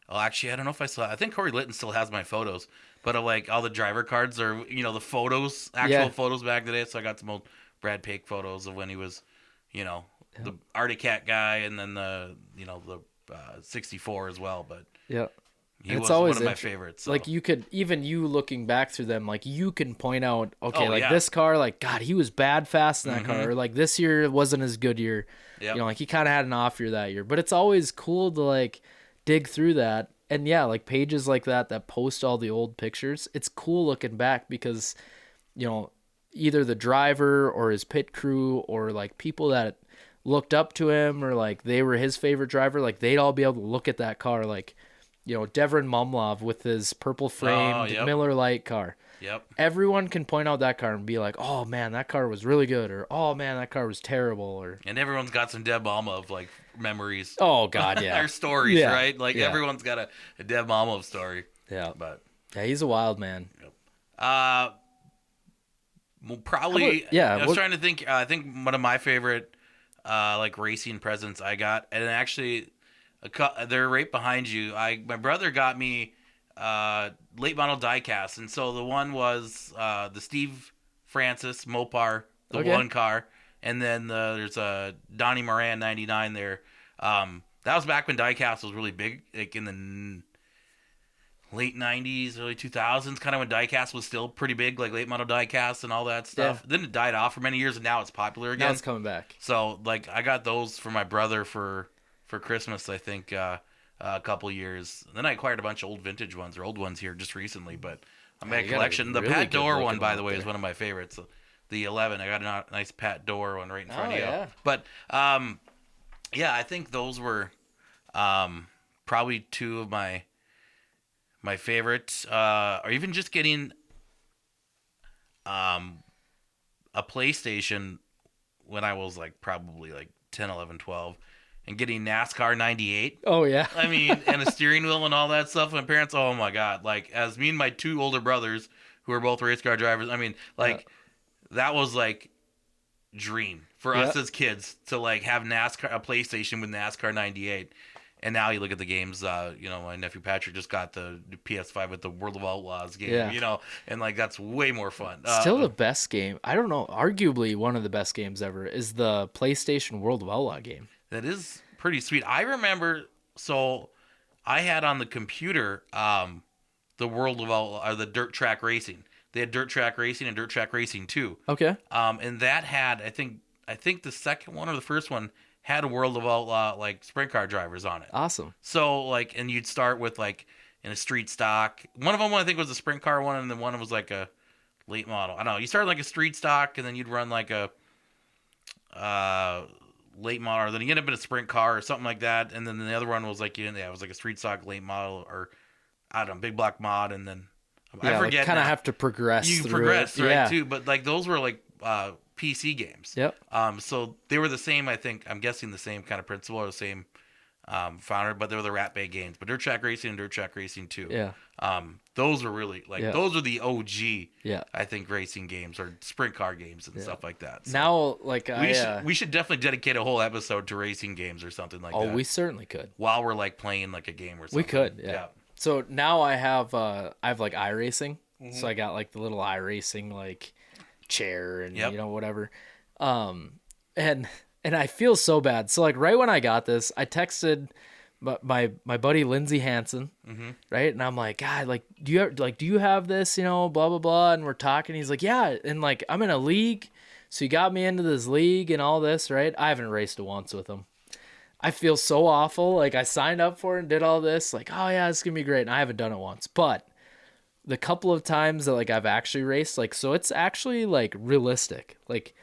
well actually I don't know if I saw, I think Corey Litton still has my photos, but of like all the driver cards or you know the photos, actual photos back in the day. So I got some old Brad Pake photos of when he was, you know, the Arctic Cat guy, and then the, you know, the 64 as well, but he was always one of my favorites. So. Like you could, even you looking back through them, like you can point out, okay, this car, like God, he was bad fast in that car. Or like this year wasn't as good year. You know, like he kind of had an off year that year. But it's always cool to like dig through that. And yeah, like pages like that post all the old pictures. It's cool looking back because, you know, either the driver or his pit crew or like people that looked up to him or like they were his favorite driver, like they'd all be able to look at that car like, you know, Devon Mumlov with his purple framed Miller Lite car. Yep. Everyone can point out that car and be like, "Oh man, that car was really good," or "Oh man, that car was terrible," or And everyone's got some Deb Mama of like memories. "Oh god, yeah." Or stories, Yeah. right? Like Yeah. everyone's got a Deb Mama story. Yeah. But Yeah, he's a wild man. well, probably. I was trying to think. I think one of my favorite like racing presents I got, and actually, they're right behind you. My brother got me late model diecast, and so the one was the Steve Francis Mopar, the one car, and then there's a Donnie Moran 99 there. That was back when diecast was really big, like in the late 90s, early 2000s, kind of when diecast was still pretty big, like late model diecast and all that stuff. Then it died off for many years, and now it's popular again. Now it's coming back. So, like, I got those for my brother for Christmas, I think, a couple years. And then I acquired a bunch of old vintage ones, or old ones here just recently, but I made a collection. The Pat Door one, by the way, is one of my favorites. The 11, I got a nice Pat Door one right in front of you. Yeah. But, yeah, I think those were probably two of my favorites, or even just getting a PlayStation when I was like probably like 10, 11, 12, and getting NASCAR 98. Oh yeah. I mean, and a steering wheel and all that stuff. My parents, oh my God, like as me and my two older brothers who are both race car drivers, I mean, like that was like dream for us as kids to like have NASCAR, a PlayStation with NASCAR 98. And now you look at the games, my nephew Patrick just got the PS5 with the World of Outlaws game, and like that's way more fun. Still the best game. I don't know, arguably one of the best games ever is the PlayStation World of Outlaw game. That is pretty sweet. I remember, so I had on the computer the World of Outlaw, or the Dirt Track Racing. They had Dirt Track Racing and Dirt Track Racing 2. Okay. And that had, I think the second one or the first one had a World of Outlaw like sprint car drivers on it. Awesome. So like, and you'd start with like in a street stock. One of them I think was a sprint car one, and then one was like a late model. I don't know. You started like a street stock, and then you'd run like a late model, or then you end up in a sprint car or something like that. And then the other one was like it was like a street stock late model, or I don't know, big block mod, and then I forget. Like kind of have to progress. You progress right too, but like those were like PC games. Yep. So they were the same, I think. I'm guessing the same kind of principle or the same founder, but they were the Rat Bay games. But Dirt Track Racing and Dirt Track Racing 2. Yeah. Those were really like those are the OG. Yeah. I think racing games or sprint car games and stuff like that. So now, like we should definitely dedicate a whole episode to racing games or something like that. Oh, we certainly could. While we're like playing like a game or something. We could. Yeah. So now I have like iRacing. Mm-hmm. So I got like the little iRacing like chair and whatever. And I feel so bad. So like right when I got this, I texted my buddy Lindsey Hansen, right? And I'm like, God, like do you have this, blah blah blah, and we're talking. He's like, yeah, and like I'm in a league, so you got me into this league and all this, right? I haven't raced it once with him. I feel so awful. Like I signed up for it and did all this, like, oh yeah, it's gonna be great, and I haven't done it once. But the couple of times that like I've actually raced, like, so it's actually like realistic, like.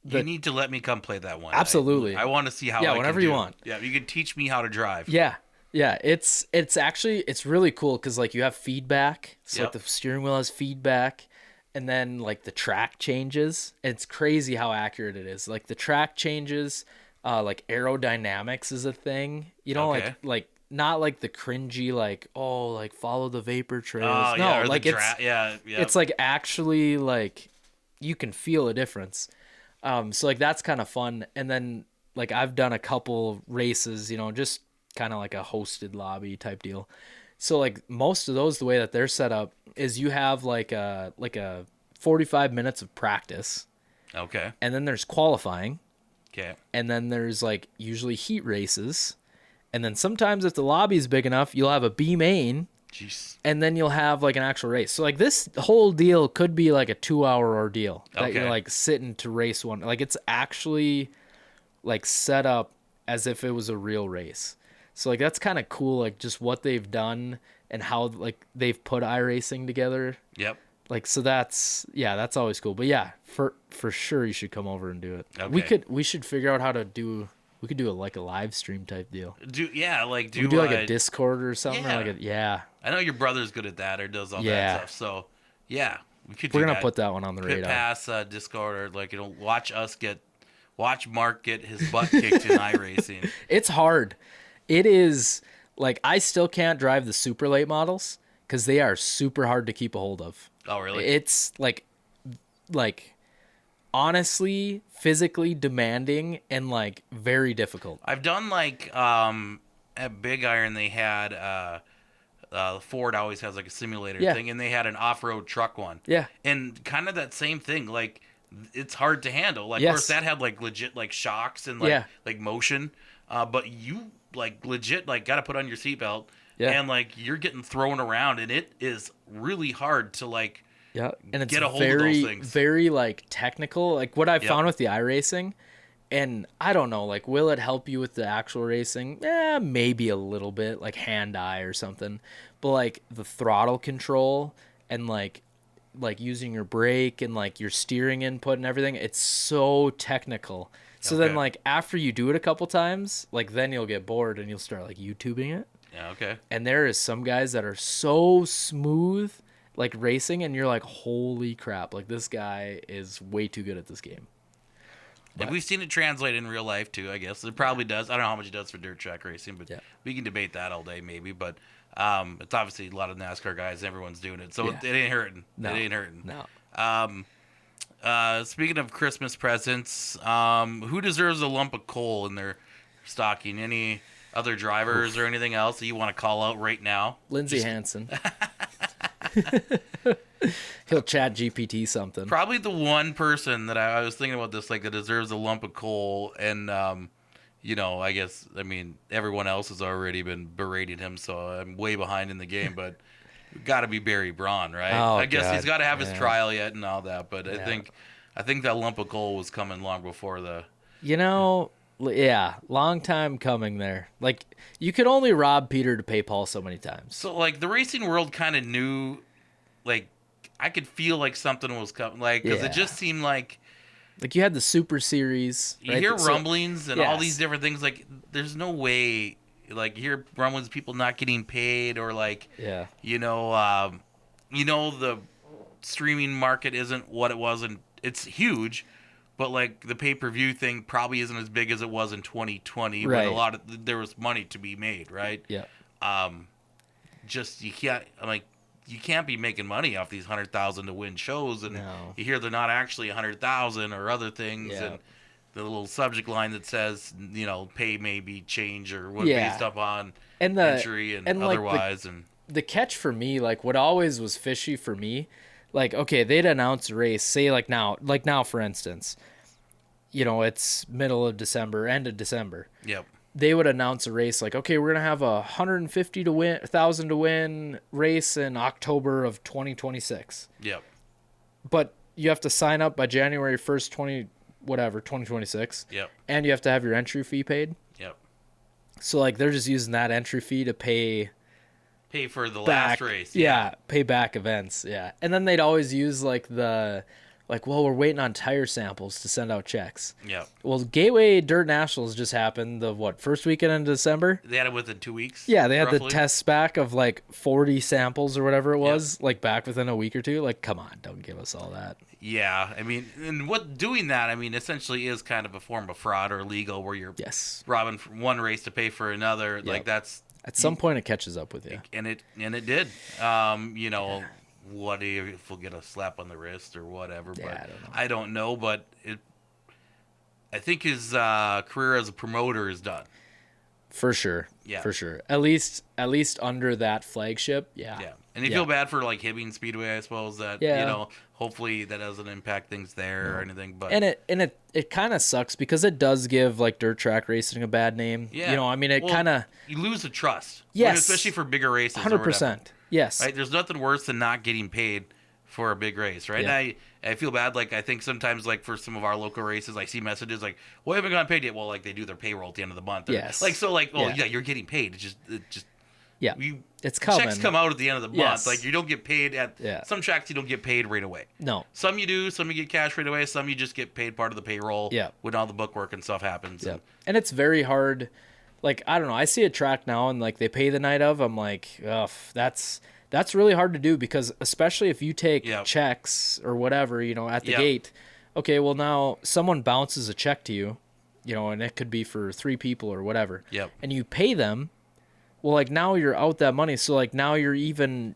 You need to let me come play that one. Absolutely. I want to see how. Yeah, whenever you want. Yeah, you can teach me how to drive. Yeah, it's actually really cool because like you have feedback. So like the steering wheel has feedback, and then like the track changes. It's crazy how accurate it is. Like the track changes. Like aerodynamics is a thing. Like not like the cringy like follow the vapor trails. Oh, no, like it's like actually like you can feel a difference. So like that's kind of fun. And then like I've done a couple races, just kind of like a hosted lobby type deal. So like most of those, the way that they're set up is you have like a 45 minutes of practice. Okay. And then there's qualifying. Okay. And then there's like usually heat races. And then sometimes if the lobby's big enough, you'll have a B main. Jeez. And then you'll have like an actual race. So like this whole deal could be like a 2-hour ordeal that you're like sitting to race one. Like it's actually like set up as if it was a real race. So like that's kind of cool, like just what they've done and how like they've put iRacing together. Yep. Like so that's always cool. But yeah, for sure you should come over and do it. Okay. We should figure out how to do. We could do a live stream type deal. We do like a Discord or something. Yeah. I know your brother's good at that or does all that stuff. So Yeah, we could. We're do gonna that. put that one on the Pit radar. Pass Discord, or like watch Mark get his butt kicked in iRacing. It's hard. It is like I still can't drive the super late models because they are super hard to keep a hold of. Oh, really? It's like honestly physically demanding and like very difficult. I've done like at Big Iron they had Ford always has like a simulator Yeah. thing, and they had an off-road truck one. Yeah. And kind of that same thing, like it's hard to handle. Like, Yes. of course, that had like legit like shocks and like Yeah. like motion, but you like legit like got to put on your seatbelt, Yeah. and like you're getting thrown around, and it is really hard to like Yeah, and it's get a hold of those very, things. very like technical. Like what I've Yep. found with the iRacing, and I don't know, like will it help you with the actual racing? Maybe a little bit, like hand-eye or something. But like the throttle control and like using your brake and like your steering input and everything, it's so technical. So then Okay. like after you do it a couple times, like then you'll get bored and you'll start like YouTubing it. Yeah, okay. And there is some guys that are so smooth like racing and you're like, holy crap, like this guy is way too good at this game. And we've seen it translate in real life too, I guess. It probably does. I don't know how much it does for dirt track racing, but Yeah. we can debate that all day maybe. But it's obviously a lot of NASCAR guys. Everyone's doing it. So Yeah. it ain't hurting. No. It ain't hurting. No. Speaking of Christmas presents, who deserves a lump of coal in their stocking? Any other drivers or anything else that you want to call out right now? Lindsey Hansen. He'll chat GPT something. Probably the one person that I was thinking about this, like, that deserves a lump of coal. And, I guess, everyone else has already been berating him, so I'm way behind in the game, but got to be Barry Braun, right? Oh, I guess God. he's got to have his Yeah. trial yet and all that, but Yeah. I think that lump of coal was coming long before the... Yeah, long time coming there. Like, you could only rob Peter to pay Paul so many times. So, like, the racing world kind of knew, like, I could feel like something was coming, like, because Yeah. it just seemed like... Like, you had the Super Series. You right? hear So- rumblings and all Yes. these different things, like, there's no way, like, you hear rumblings of people not getting paid, or, like, Yeah. the streaming market isn't what it was, and it's huge, but like the pay-per-view thing probably isn't as big as it was in 2020 Right. when there was money to be made, right? Yeah. Just you can't be making money off these 100,000 to win shows, and No. you hear they're not actually 100,000 or other things, Yeah. and the little subject line that says pay may be change or what Yeah. based upon And the entry and like, otherwise, and the catch for me, like what always was fishy for me, like, okay, they'd announce a race, say like now, for instance, it's middle of December, end of December. yep. They would announce a race like, okay, we're going to have a 150,000 to win race in October of 2026. Yep. But you have to sign up by January 1st, 2026. Yep. And you have to have your entry fee paid. Yep. So like they're just using that entry fee to pay For the back, last race. yeah, pay back events, yeah. And then they'd always use well, we're waiting on tire samples to send out checks. Yep. Well, Gateway Dirt Nationals just happened the first weekend in December? They had it within 2 weeks. Yeah, they had the roughly. tests back of like 40 samples or whatever it was, like back within a week or two. Like, come on, don't give us all that. Yeah, and doing that, essentially is kind of a form of fraud or illegal, where you're Yes. robbing from one race to pay for another. Like that's At some point, it catches up with you. and it did. What if we'll get a slap on the wrist or whatever? Yeah, But I don't know. I don't know. But I think his career as a promoter is done. For sure. Yeah. For sure. At least under that flagship. Yeah. Yeah, and you feel bad for like Hibbing Speedway, I suppose. That hopefully that doesn't impact things there or anything. But And it kind of sucks because it does give like dirt track racing a bad name. yeah, It kind of you lose the trust. Yes. Especially for bigger races. 100%. Yes. Right, there's nothing worse than not getting paid for a big race, right? Yeah. And I feel bad. Like I think sometimes, like for some of our local races, I see messages like, "Well, we haven't gotten paid yet." Well, like they do their payroll at the end of the month. Or, Yes. Like so, like, well, Yeah. yeah, you're getting paid. It's just Yeah. you. It's coming. Checks come out at the end of the month. Yes. Like you don't get paid at Yeah. some tracks. You don't get paid right away. No. Some you do. Some you get cash right away. Some you just get paid part of the payroll. Yeah. When all the bookwork and stuff happens. Yeah. And it's very hard. Like, I don't know. I see a track now and like they pay the night of. I'm like, ugh, that's That's really hard to do because especially if you take Yep. checks or whatever, at the Yep. gate. Okay, well now someone bounces a check to you, and it could be for 3 people or whatever. Yep. And you pay them. Well, like now you're out that money, so like now you're in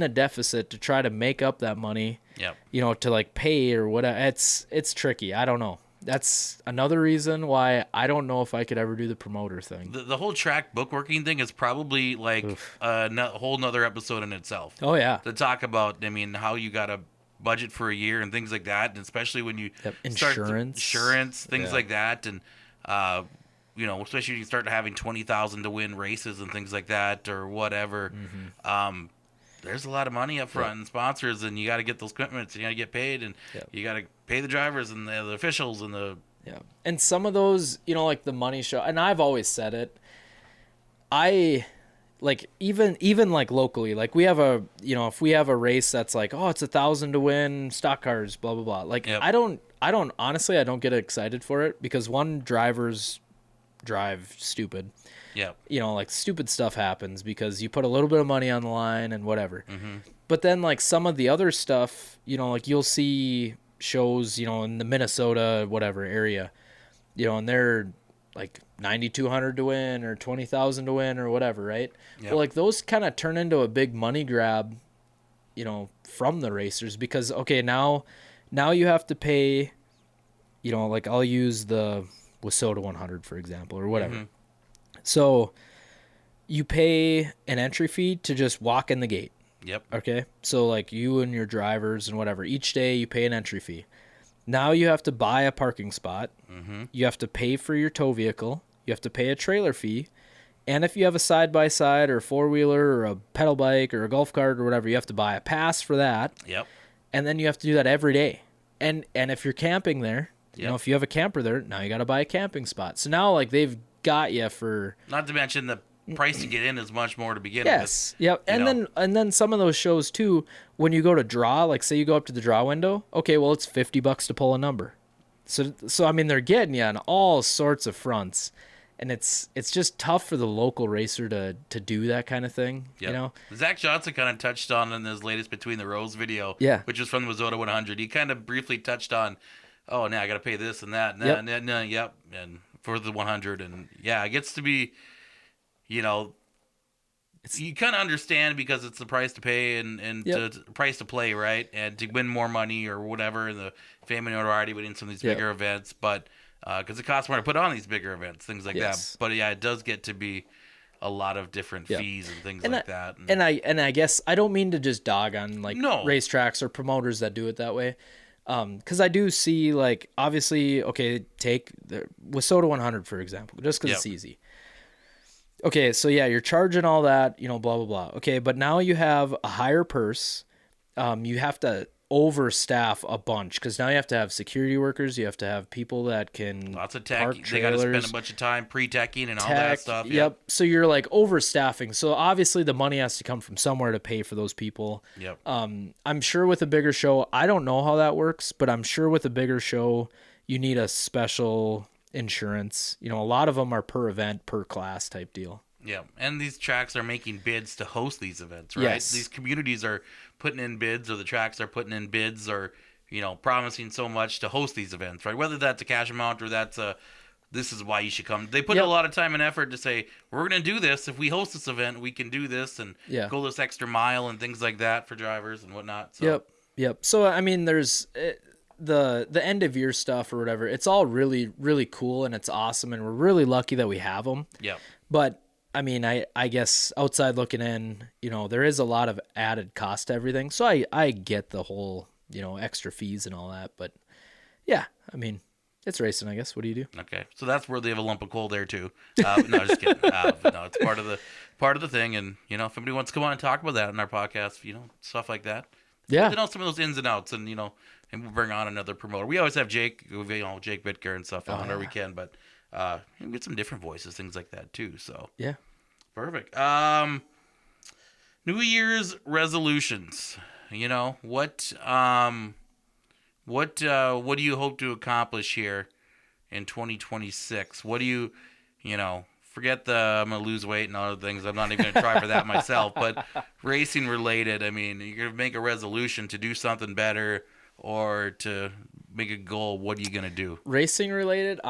a deficit to try to make up that money. Yep. To like pay or whatever. It's tricky. I don't know. That's another reason why I don't know if I could ever do the promoter thing. The whole track bookworking thing is probably like whole nother episode in itself. Oh yeah. To talk about, I mean, how you got to budget for a year and things like that, and especially when you start insurance, things like that, and especially when you start having 20,000 to win races and things like that or whatever. There's a lot of money up front and sponsors, and you got to get those commitments, and you got to get paid, and you got to pay the drivers and the officials and the and some of those, like the money show, and I've always said it. I like even like locally, like we have a if we have a race that's like, oh, it's 1,000 to win, stock cars, blah blah blah. Like I don't honestly I don't get excited for it because one, drivers drive stupid. Yeah. Like stupid stuff happens because you put a little bit of money on the line and whatever. But then like some of the other stuff, like you'll see shows, in the Minnesota whatever area, and they're like 9,200 to win or 20,000 to win or whatever, right? Well, like those kind of turn into a big money grab, from the racers because okay, now you have to pay, like I'll use the Wasota 100 for example or whatever. So you pay an entry fee to just walk in the gate. Yep. Okay. So like you and your drivers and whatever, each day you pay an entry fee. Now you have to buy a parking spot. You have to pay for your tow vehicle. You have to pay a trailer fee. And if you have a side-by-side or a four-wheeler or a pedal bike or a golf cart or whatever, you have to buy a pass for that. Yep. And then you have to do that every day. And if you're camping there, if you have a camper there, now you got to buy a camping spot. So now like they've got you for, not to mention the price to get in is much more to begin with. Yep. And then some of those shows too, when you go to draw, like say you go up to the draw window, okay, well it's $50 to pull a number. So I mean they're getting you on all sorts of fronts. And it's just tough for the local racer to do that kind of thing, Zach Johnson kind of touched on in his latest Between the Rows video, which was from the Wasota 100. He kind of briefly touched on, oh, now I got to pay this and that, and for the 100, and it gets to be, you kind of understand because it's the price to pay and the price to play, right, and to win more money or whatever, and the fame and notoriety winning some of these bigger events, but. Because it costs more to put on these bigger events, things like that. But it does get to be a lot of different fees and things like that. And I guess I don't mean to just dog on racetracks or promoters that do it that way. Because I do see like obviously take the Wasota 100 for example, just because it's easy. Okay, so you're charging all that, blah blah blah. Okay, but now you have a higher purse. You have to overstaff a bunch because now you have to have security workers, you have to have people that can lots of tech, they got to spend a bunch of time pre-teching and all that stuff. So you're like overstaffing, so obviously the money has to come from somewhere to pay for those people. I'm sure with a bigger show, I don't know how that works, but I'm sure with a bigger show you need a special insurance. A lot of them are per event, per class type deal. Yeah, and these tracks are making bids to host these events, right? These communities are putting in bids, or the tracks are putting in bids, or promising so much to host these events, right? Whether that's a cash amount or that's this is why you should come. They put a lot of time and effort to say we're going to do this. If we host this event, we can do this and go this extra mile and things like that for drivers and whatnot. So. Yep. So I mean, there's the end of year stuff or whatever. It's all really really cool and it's awesome, and we're really lucky that we have them. Yeah. But I mean, I guess outside looking in, there is a lot of added cost to everything. So I get the whole, extra fees and all that. But yeah, I mean, it's racing, I guess. What do you do? Okay. So that's where they have a lump of coal there too. No, just kidding. No, it's part of the thing. And, if anybody wants to come on and talk about that in our podcast, stuff like that. Yeah. To know some of those ins and outs and, and we'll bring on another promoter. We always have Jake, Jake Bitker and stuff on our weekend, but we get some different voices, things like that too. So yeah, perfect. New Year's resolutions. What do you hope to accomplish here in 2026? What do you forget the I'm gonna lose weight and other things. I'm not even gonna try for that myself. But racing related, I mean, you're gonna make a resolution to do something better or to make a goal. What are you gonna do? Racing related?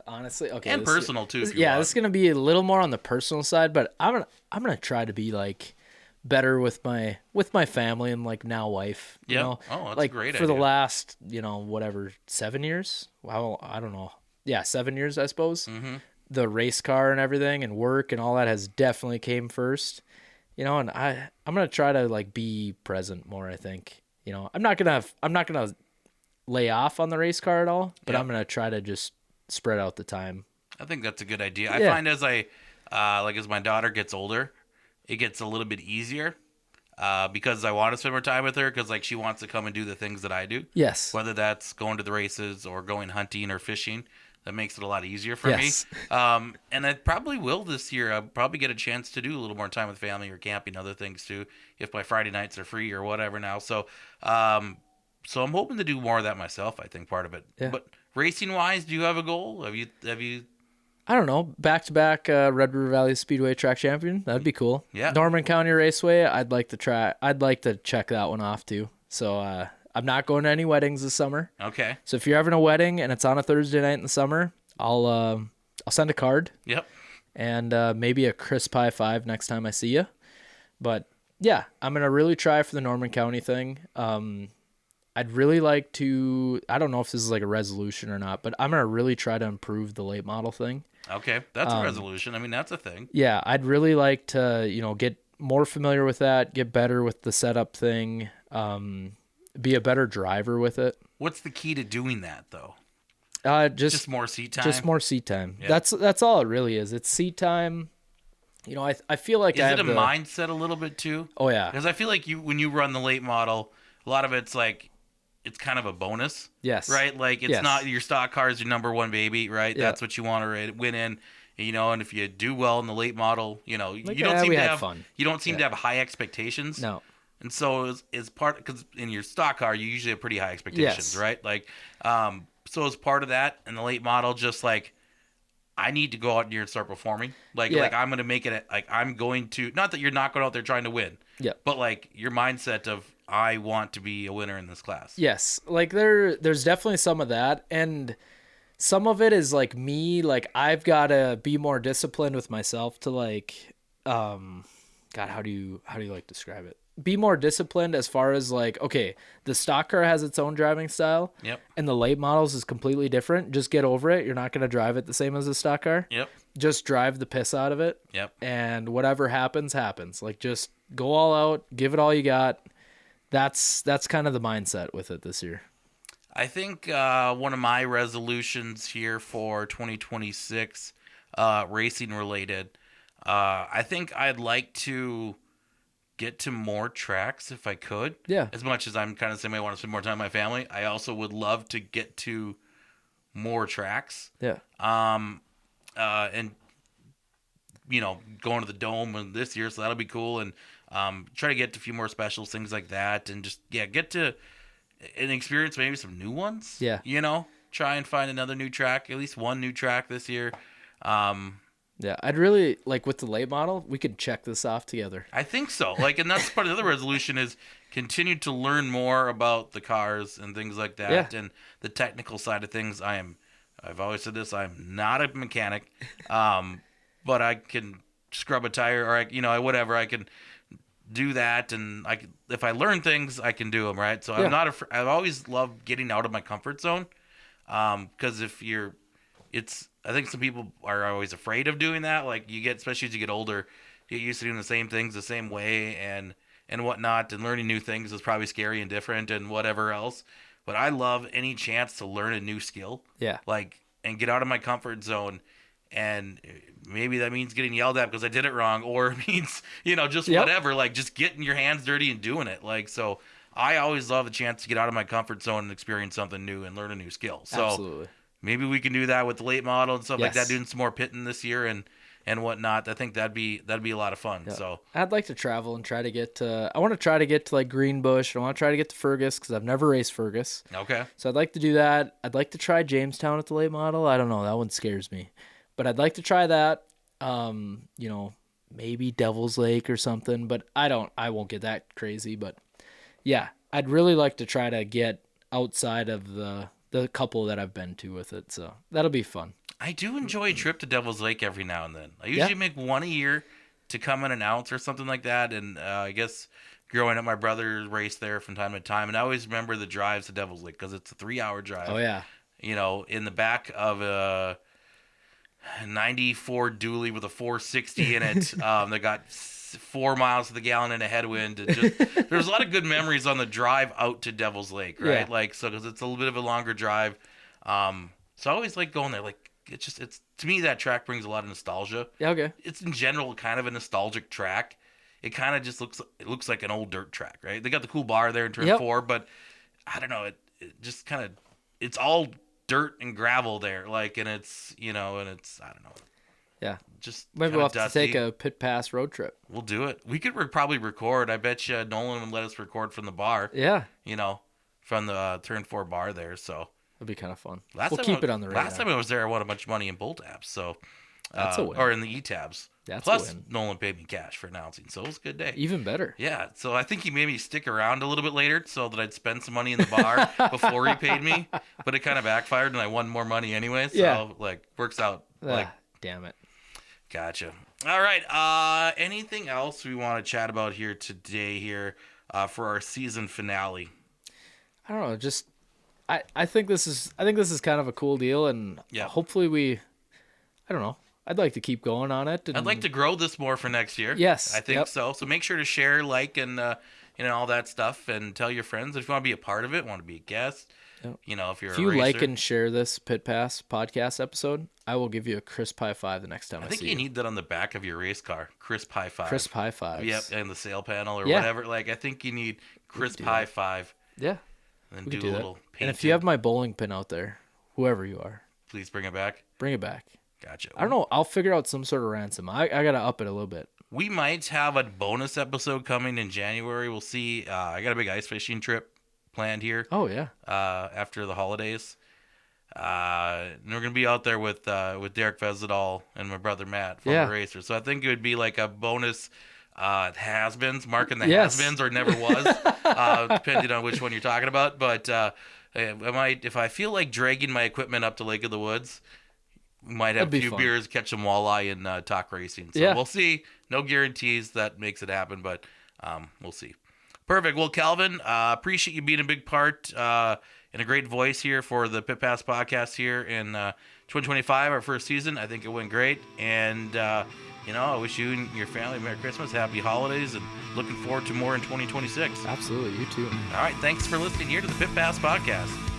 Honestly, okay. And personal too. If you yeah, want. this is gonna be a little more on the personal side, but I'm gonna try to be like better with my family and like now wife. You know? Oh, that's like a great for idea. the last whatever 7 years. Well, I don't know. Yeah, 7 years I suppose. Mm-hmm. The race car and everything and work and all that has definitely came first. And I'm gonna try to like be present more. I think I'm not gonna lay off on the race car at all, but I'm gonna try to just spread out the time. I think that's a good idea. Yeah. I find as as my daughter gets older, it gets a little bit easier because I want to spend more time with her because like she wants to come and do the things that I do. Yes. Whether that's going to the races or going hunting or fishing, that makes it a lot easier for Yes. me. And I probably will this year. I'll probably get a chance to do a little more time with family or camping, other things too, if my Friday nights are free or whatever now. So I'm hoping to do more of that myself. I think part of it. Yeah. But racing wise, do you have a goal? Have you? I don't know. Back-to-back Red River Valley Speedway track champion. That'd be cool. Yeah. Norman County Raceway. I'd like to try. I'd like to check that one off too. So I'm not going to any weddings this summer. Okay. So if you're having a wedding and it's on a Thursday night in the summer, I'll send a card. Yep. And maybe a crisp high five next time I see you. But yeah, I'm gonna really try for the Norman County thing. I'd really like to. I don't know if this is like a resolution or not, but I'm gonna really try to improve the late model thing. Okay, that's a resolution. I mean, that's a thing. Yeah, I'd really like to, get more familiar with that, get better with the setup thing, be a better driver with it. What's the key to doing that, though? Just more seat time. Just more seat time. Yeah. That's all it really is. It's seat time. I feel like Is it a mindset a little bit too? Oh yeah. Because I feel like when you run the late model, a lot of it's like it's kind of a bonus. Yes. Right? Like it's not your stock car is your number one baby, right? Yeah. That's what you want to win in. And if you do well in the late model, you don't seem we to had have fun. You don't seem to have high expectations. No. And so is part because in your stock car you usually have pretty high expectations, Yes. right? Like, so as part of that in the late model, just like I need to go out here and start performing. Like I'm gonna make it. Like I'm going to not that you're not going out there trying to win. Yeah. But like your mindset of I want to be a winner in this class. Yes, like there's definitely some of that, and some of it is like me. Like I've got to be more disciplined with myself to like, God, how do you like describe it? Be more disciplined as far as like, okay, the stock car has its own driving style. Yep. And the late models is completely different. Just get over it. You're not going to drive it the same as the stock car. Yep. Just drive the piss out of it. Yep. And whatever happens, happens. Like just go all out, give it all you got. That's kind of the mindset with it this year. I think one of my resolutions here for 2026, racing related, I think I'd like to get to more tracks if I could. Yeah. As much as I'm kind of saying I want to spend more time with my family, I also would love to get to more tracks. Yeah. And going to the Dome this year, so that'll be cool. And try to get to a few more specials, things like that, and just get to and experience maybe some new ones. Yeah. Try and find another new track, at least one new track this year. Yeah, I'd really like with the late model, we could check this off together. I think so. And that's part of the other resolution is continue to learn more about the cars and things like that, and the technical side of things. I've always said this. I'm not a mechanic, but I can scrub a tire or whatever. I can do that, and if I learn things, I can do them, right? So I'm not I've always loved getting out of my comfort zone, because I think some people are always afraid of doing that. Like especially as you get older, you get used to doing the same things the same way and whatnot, and learning new things is probably scary and different and whatever else. But I love any chance to learn a new skill. Yeah. And get out of my comfort zone. And maybe that means getting yelled at because I did it wrong, or it means, just whatever, just getting your hands dirty and doing it. So I always love the chance to get out of my comfort zone and experience something new and learn a new skill. So Absolutely. Maybe we can do that with the late model and stuff like that, doing some more pitting this year and whatnot. I think that'd be a lot of fun. Yeah. So I'd like to travel and try to get to, I want to try to get to like Greenbush. I want to try to get to Fergus because I've never raced Fergus. Okay. So I'd like to do that. I'd like to try Jamestown at the late model. I don't know. That one scares me. But I'd like to try that. You know, maybe Devil's Lake or something, but I won't get that crazy. But yeah, I'd really like to try to get outside of the couple that I've been to with it. So that'll be fun. I do enjoy a trip to Devil's Lake every now and then. I usually make one a year to come in and out or something like that. And I guess growing up, my brother raced there from time to time. And I always remember the drives to Devil's Lake because it's a 3-hour drive. Oh, yeah. You know, in the back of a 94 dually with a 460 in it that got 4 miles to the gallon in a headwind. And just, there's a lot of good memories on the drive out to Devil's Lake, right? Yeah. Like, so because it's a little bit of a longer drive. So I always like going there. Like, it's to me, that track brings a lot of nostalgia. Yeah, okay. It's in general kind of a nostalgic track. It kind of just looks like an old dirt track, right? They got the cool bar there in turn 4, but I don't know. It just kind of, it's all dirt and gravel there, like, and it's, you know, and it's, I don't know. Yeah. Just maybe we'll have dusty. to take a pit pass road trip. We'll do it. We could probably record. I bet you Nolan would let us record from the bar. Yeah. You know, from the turn 4 bar there. So it'll be kind of fun. We'll keep it on the radar. Last time I was there, I won a bunch of money in bowl tabs. So that's a win. Or in the e-tabs. That's Plus, a win. Nolan paid me cash for announcing, so it was a good day. Even better. Yeah, so I think he made me stick around a little bit later so that I'd spend some money in the bar before he paid me. But it kind of backfired, and I won more money anyway. So, like, works out. Like, damn it. Gotcha. All right. Anything else we want to chat about here today for our season finale? I don't know. Just I think this is kind of a cool deal, and hopefully I don't know. I'd like to keep going on it. And I'd like to grow this more for next year. Yes. I think so. So make sure to share, like, and all that stuff, and tell your friends if you want to be a part of it, want to be a guest. Yep. You know, if you racer. Like and share this Pit Pass podcast episode, I will give you a crisp high five the next time I see you. I think you need that on the back of your race car. Crisp high five. Crisp high fives. Yep, and the sail panel or whatever. Like, I think you need crisp high five. Yeah. And then do a little painting. And if you have my bowling pin out there, whoever you are, please bring it back. Bring it back. Gotcha. I don't know. I'll figure out some sort of ransom. I got to up it a little bit. We might have a bonus episode coming in January. We'll see. I got a big ice fishing trip planned here. Oh, yeah. After the holidays. And we're going to be out there with Derek Vezadal and my brother Matt from the Racer. So I think it would be like a bonus has-beens, marking the has-beens or never was, depending on which one you're talking about. But I might, if I feel like dragging my equipment up to Lake of the Woods, we might have a few beers, catch some walleye, and talk racing. So we'll see. No guarantees that makes it happen, but we'll see. Perfect. Well, Kalvin, appreciate you being a big part and a great voice here for the Pit Pass podcast here in 2025, our first season. I think it went great. And, I wish you and your family Merry Christmas, Happy Holidays, and looking forward to more in 2026. Absolutely. You too. All right. Thanks for listening here to the Pit Pass podcast.